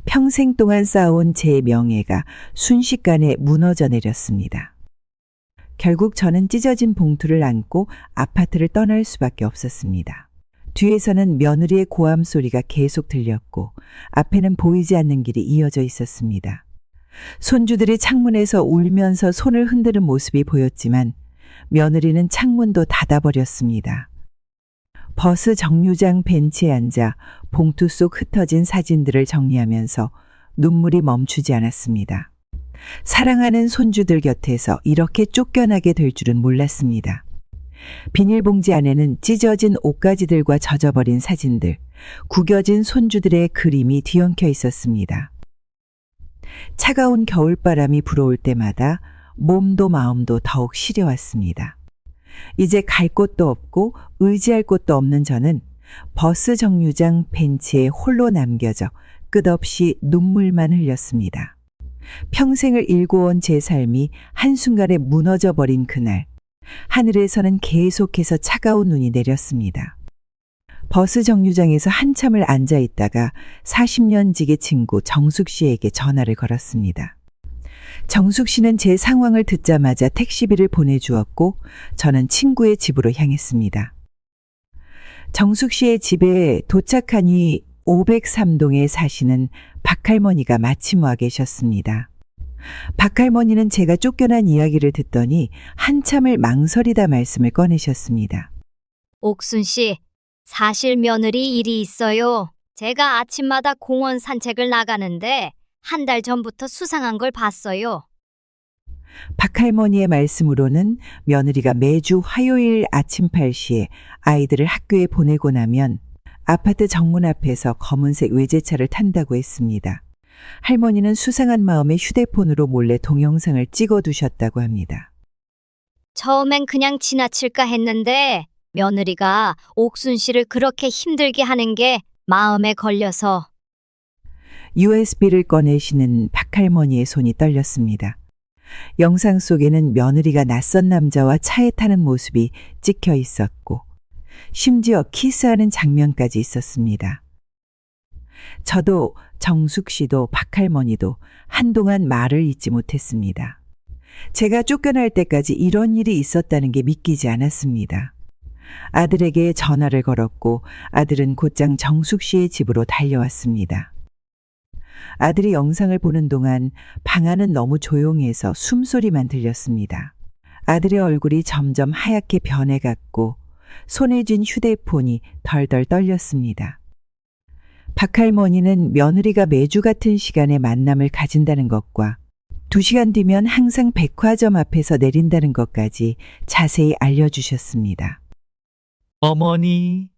평생 동안 쌓아온 제 명예가 순식간에 무너져 내렸습니다. 결국 저는 찢어진 봉투를 안고 아파트를 떠날 수밖에 없었습니다. 뒤에서는 며느리의 고함 소리가 계속 들렸고 앞에는 보이지 않는 길이 이어져 있었습니다. 손주들이 창문에서 울면서 손을 흔드는 모습이 보였지만 며느리는 창문도 닫아버렸습니다. 버스 정류장 벤치에 앉아 봉투 속 흩어진 사진들을 정리하면서 눈물이 멈추지 않았습니다. 사랑하는 손주들 곁에서 이렇게 쫓겨나게 될 줄은 몰랐습니다. 비닐봉지 안에는 찢어진 옷가지들과 젖어버린 사진들, 구겨진 손주들의 그림이 뒤엉켜 있었습니다. 차가운 겨울바람이 불어올 때마다 몸도 마음도 더욱 시려왔습니다. 이제 갈 곳도 없고 의지할 곳도 없는 저는 버스 정류장 벤치에 홀로 남겨져 끝없이 눈물만 흘렸습니다. 평생을 일궈온 제 삶이 한순간에 무너져버린 그날, 하늘에서는 계속해서 차가운 눈이 내렸습니다. 버스 정류장에서 한참을 앉아 있다가 40년 지기 친구 정숙 씨에게 전화를 걸었습니다. 정숙 씨는 제 상황을 듣자마자 택시비를 보내주었고 저는 친구의 집으로 향했습니다. 정숙 씨의 집에 도착하니 503동에 사시는 박할머니가 마침 와 계셨습니다. 박할머니는 제가 쫓겨난 이야기를 듣더니 한참을 망설이다 말씀을 꺼내셨습니다. 옥순 씨, 사실 며느리 일이 있어요. 제가 아침마다 공원 산책을 나가는데 한 달 전부터 수상한 걸 봤어요. 박할머니의 말씀으로는 며느리가 매주 화요일 아침 8시에 아이들을 학교에 보내고 나면 아파트 정문 앞에서 검은색 외제차를 탄다고 했습니다. 할머니는 수상한 마음에 휴대폰으로 몰래 동영상을 찍어 두셨다고 합니다. 처음엔 그냥 지나칠까 했는데 며느리가 옥순 씨를 그렇게 힘들게 하는 게 마음에 걸려서. USB를 꺼내시는 박할머니의 손이 떨렸습니다. 영상 속에는 며느리가 낯선 남자와 차에 타는 모습이 찍혀 있었고 심지어 키스하는 장면까지 있었습니다. 저도 정숙 씨도 박할머니도 한동안 말을 잇지 못했습니다. 제가 쫓겨날 때까지 이런 일이 있었다는 게 믿기지 않았습니다. 아들에게 전화를 걸었고 아들은 곧장 정숙 씨의 집으로 달려왔습니다. 아들이 영상을 보는 동안 방 안은 너무 조용해서 숨소리만 들렸습니다. 아들의 얼굴이 점점 하얗게 변해갔고 손에 쥔 휴대폰이 덜덜 떨렸습니다. 박할머니는 며느리가 매주 같은 시간에 만남을 가진다는 것과 2시간 뒤면 항상 백화점 앞에서 내린다는 것까지 자세히 알려주셨습니다. 어머니,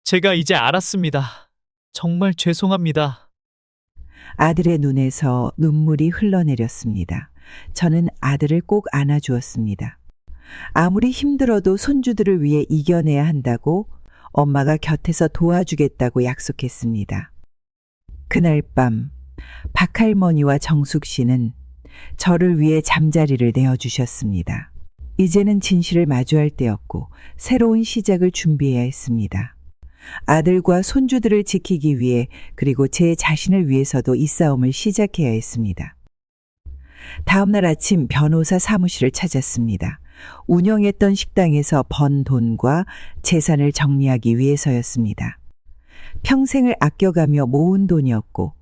제가 이제 알았습니다. 정말 죄송합니다. 아들의 눈에서 눈물이 흘러내렸습니다. 저는 아들을 꼭 안아주었습니다. 아무리 힘들어도 손주들을 위해 이겨내야 한다고 엄마가 곁에서 도와주겠다고 약속했습니다. 그날 밤 박할머니와 정숙 씨는 저를 위해 잠자리를 내어주셨습니다. 이제는 진실을 마주할 때였고 새로운 시작을 준비해야 했습니다. 아들과 손주들을 지키기 위해 그리고 제 자신을 위해서도 이 싸움을 시작해야 했습니다. 다음 날 아침 변호사 사무실을 찾았습니다. 운영했던 식당에서 번 돈과 재산을 정리하기 위해서였습니다. 평생을 아껴가며 모은 돈이었고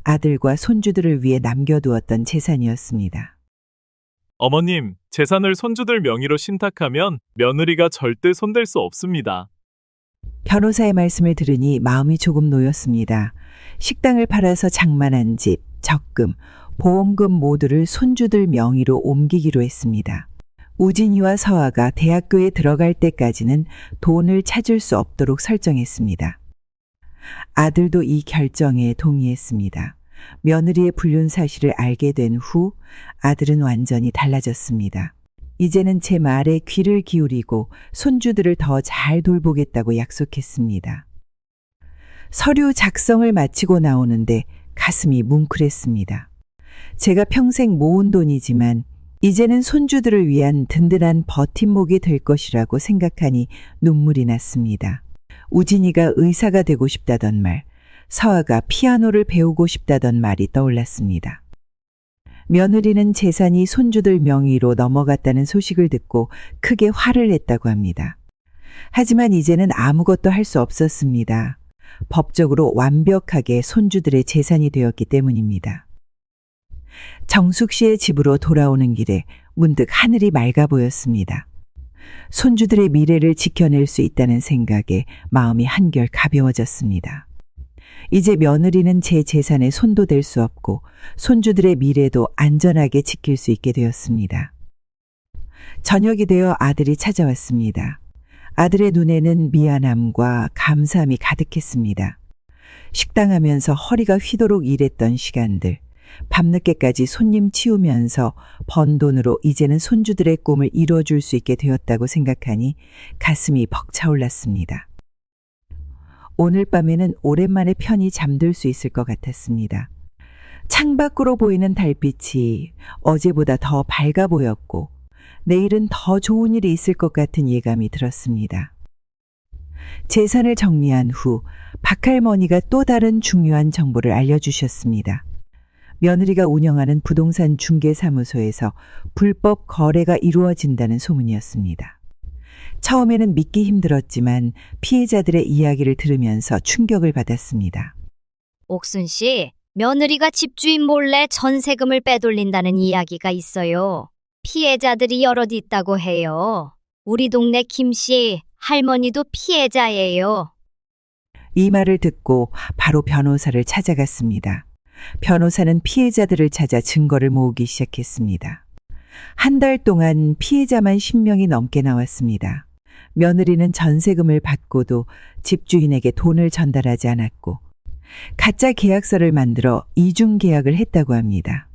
아들과 손주들을 위해 남겨두었던 재산이었습니다. 어머님, 재산을 손주들 명의로 신탁하면 며느리가 절대 손댈 수 없습니다. 변호사의 말씀을 들으니 마음이 조금 놓였습니다. 식당을 팔아서 장만한 집, 적금, 보험금 모두를 손주들 명의로 옮기기로 했습니다. 우진이와 서아가 대학교에 들어갈 때까지는 돈을 찾을 수 없도록 설정했습니다. 아들도 이 결정에 동의했습니다. 며느리의 불륜 사실을 알게 된 후 아들은 완전히 달라졌습니다. 이제는 제 말에 귀를 기울이고 손주들을 더 잘 돌보겠다고 약속했습니다. 서류 작성을 마치고 나오는데 가슴이 뭉클했습니다. 제가 평생 모은 돈이지만 이제는 손주들을 위한 든든한 버팀목이 될 것이라고 생각하니 눈물이 났습니다. 우진이가 의사가 되고 싶다던 말, 서아가 피아노를 배우고 싶다던 말이 떠올랐습니다. 며느리는 재산이 손주들 명의로 넘어갔다는 소식을 듣고 크게 화를 냈다고 합니다. 하지만 이제는 아무것도 할 수 없었습니다. 법적으로 완벽하게 손주들의 재산이 되었기 때문입니다. 정숙 씨의 집으로 돌아오는 길에 문득 하늘이 맑아 보였습니다. 손주들의 미래를 지켜낼 수 있다는 생각에 마음이 한결 가벼워졌습니다. 이제 며느리는 제 재산에 손도 댈 수 없고 손주들의 미래도 안전하게 지킬 수 있게 되었습니다. 저녁이 되어 아들이 찾아왔습니다. 아들의 눈에는 미안함과 감사함이 가득했습니다. 식당하면서 허리가 휘도록 일했던 시간들, 밤늦게까지 손님 치우면서 번 돈으로 이제는 손주들의 꿈을 이뤄줄 수 있게 되었다고 생각하니 가슴이 벅차올랐습니다. 오늘 밤에는 오랜만에 편히 잠들 수 있을 것 같았습니다. 창밖으로 보이는 달빛이 어제보다 더 밝아 보였고 내일은 더 좋은 일이 있을 것 같은 예감이 들었습니다. 재산을 정리한 후 박할머니가 또 다른 중요한 정보를 알려주셨습니다. 며느리가 운영하는 부동산 중개사무소에서 불법 거래가 이루어진다는 소문이었습니다. 처음에는 믿기 힘들었지만 피해자들의 이야기를 들으면서 충격을 받았습니다. 옥순 씨, 며느리가 집주인 몰래 전세금을 빼돌린다는 이야기가 있어요. 피해자들이 여럿 있다고 해요. 우리 동네 김 씨 할머니도 피해자예요. 이 말을 듣고 바로 변호사를 찾아갔습니다. 변호사는 피해자들을 찾아 증거를 모으기 시작했습니다. 한 달 동안 피해자만 10명이 넘게 나왔습니다. 며느리는 전세금을 받고도 집주인에게 돈을 전달하지 않았고 가짜 계약서를 만들어 이중 계약을 했다고 합니다.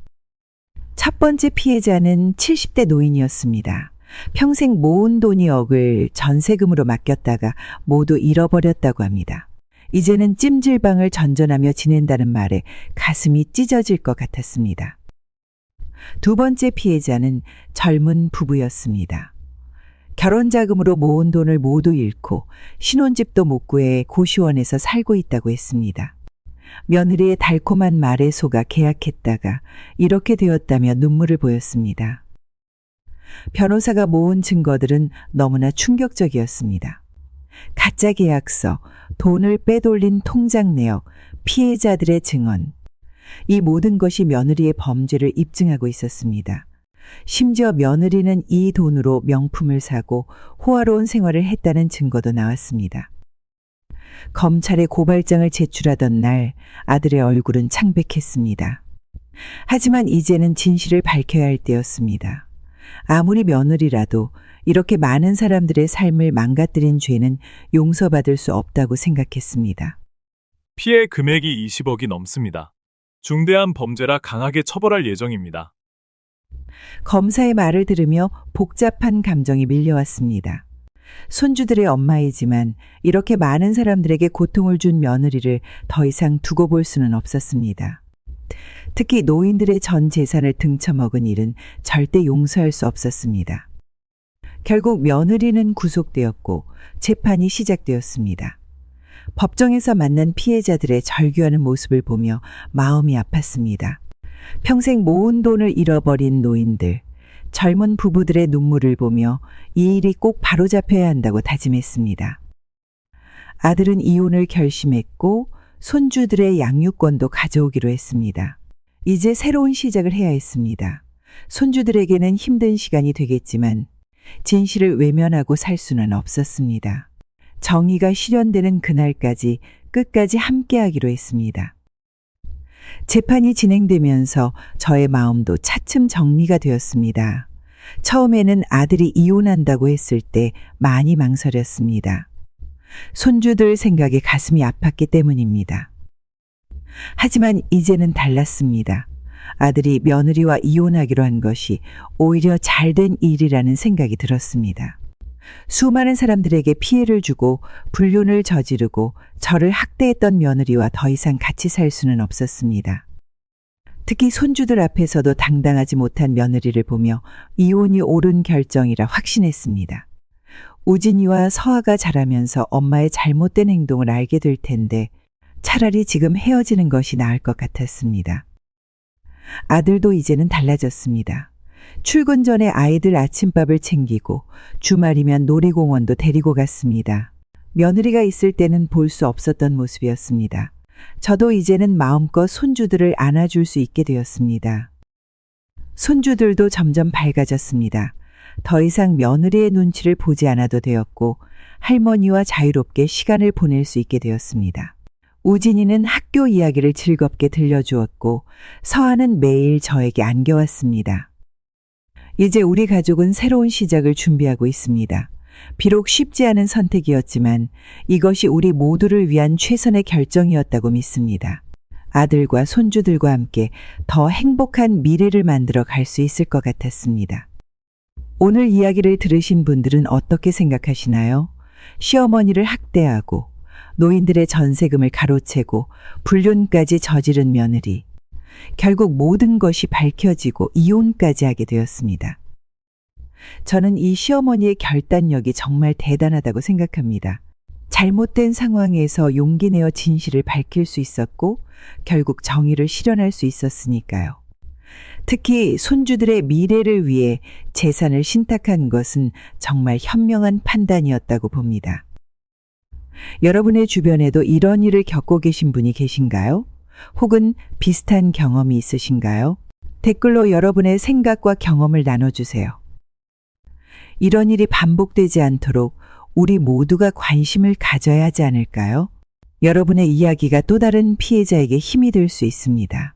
첫 번째 피해자는 70대 노인이었습니다. 평생 모은 돈이 억을 전세금으로 맡겼다가 모두 잃어버렸다고 합니다. 이제는 찜질방을 전전하며 지낸다는 말에 가슴이 찢어질 것 같았습니다. 두 번째 피해자는 젊은 부부였습니다. 결혼 자금으로 모은 돈을 모두 잃고 신혼집도 못 구해 고시원에서 살고 있다고 했습니다. 며느리의 달콤한 말에 속아 계약했다가 이렇게 되었다며 눈물을 보였습니다. 변호사가 모은 증거들은 너무나 충격적이었습니다. 가짜 계약서, 돈을 빼돌린 통장 내역, 피해자들의 증언. 이 모든 것이 며느리의 범죄를 입증하고 있었습니다. 심지어 며느리는 이 돈으로 명품을 사고 호화로운 생활을 했다는 증거도 나왔습니다. 검찰에 고발장을 제출하던 날 아들의 얼굴은 창백했습니다. 하지만 이제는 진실을 밝혀야 할 때였습니다. 아무리 며느리라도 이렇게 많은 사람들의 삶을 망가뜨린 죄는 용서받을 수 없다고 생각했습니다. 피해 금액이 20억이 넘습니다. 중대한 범죄라 강하게 처벌할 예정입니다. 검사의 말을 들으며 복잡한 감정이 밀려왔습니다. 손주들의 엄마이지만 이렇게 많은 사람들에게 고통을 준 며느리를 더 이상 두고 볼 수는 없었습니다. 특히 노인들의 전 재산을 등쳐먹은 일은 절대 용서할 수 없었습니다. 결국 며느리는 구속되었고 재판이 시작되었습니다. 법정에서 만난 피해자들의 절규하는 모습을 보며 마음이 아팠습니다. 평생 모은 돈을 잃어버린 노인들, 젊은 부부들의 눈물을 보며 이 일이 꼭 바로잡혀야 한다고 다짐했습니다. 아들은 이혼을 결심했고 손주들의 양육권도 가져오기로 했습니다. 이제 새로운 시작을 해야 했습니다. 손주들에게는 힘든 시간이 되겠지만 진실을 외면하고 살 수는 없었습니다. 정의가 실현되는 그날까지 끝까지 함께하기로 했습니다. 재판이 진행되면서 저의 마음도 차츰 정리가 되었습니다. 처음에는 아들이 이혼한다고 했을 때 많이 망설였습니다. 손주들 생각에 가슴이 아팠기 때문입니다. 하지만 이제는 달랐습니다. 아들이 며느리와 이혼하기로 한 것이 오히려 잘된 일이라는 생각이 들었습니다. 수많은 사람들에게 피해를 주고 불륜을 저지르고 저를 학대했던 며느리와 더 이상 같이 살 수는 없었습니다. 특히 손주들 앞에서도 당당하지 못한 며느리를 보며 이혼이 옳은 결정이라 확신했습니다. 우진이와 서아가 자라면서 엄마의 잘못된 행동을 알게 될 텐데 차라리 지금 헤어지는 것이 나을 것 같았습니다. 아들도 이제는 달라졌습니다. 출근 전에 아이들 아침밥을 챙기고 주말이면 놀이공원도 데리고 갔습니다. 며느리가 있을 때는 볼 수 없었던 모습이었습니다. 저도 이제는 마음껏 손주들을 안아줄 수 있게 되었습니다. 손주들도 점점 밝아졌습니다. 더 이상 며느리의 눈치를 보지 않아도 되었고 할머니와 자유롭게 시간을 보낼 수 있게 되었습니다. 우진이는 학교 이야기를 즐겁게 들려주었고 서아는 매일 저에게 안겨왔습니다. 이제 우리 가족은 새로운 시작을 준비하고 있습니다. 비록 쉽지 않은 선택이었지만 이것이 우리 모두를 위한 최선의 결정이었다고 믿습니다. 아들과 손주들과 함께 더 행복한 미래를 만들어 갈 수 있을 것 같았습니다. 오늘 이야기를 들으신 분들은 어떻게 생각하시나요? 시어머니를 학대하고 노인들의 전세금을 가로채고 불륜까지 저지른 며느리. 결국 모든 것이 밝혀지고 이혼까지 하게 되었습니다. 저는 이 시어머니의 결단력이 정말 대단하다고 생각합니다. 잘못된 상황에서 용기 내어 진실을 밝힐 수 있었고 결국 정의를 실현할 수 있었으니까요. 특히 손주들의 미래를 위해 재산을 신탁한 것은 정말 현명한 판단이었다고 봅니다. 여러분의 주변에도 이런 일을 겪고 계신 분이 계신가요? 혹은 비슷한 경험이 있으신가요? 댓글로 여러분의 생각과 경험을 나눠주세요. 이런 일이 반복되지 않도록 우리 모두가 관심을 가져야 하지 않을까요? 여러분의 이야기가 또 다른 피해자에게 힘이 될 수 있습니다.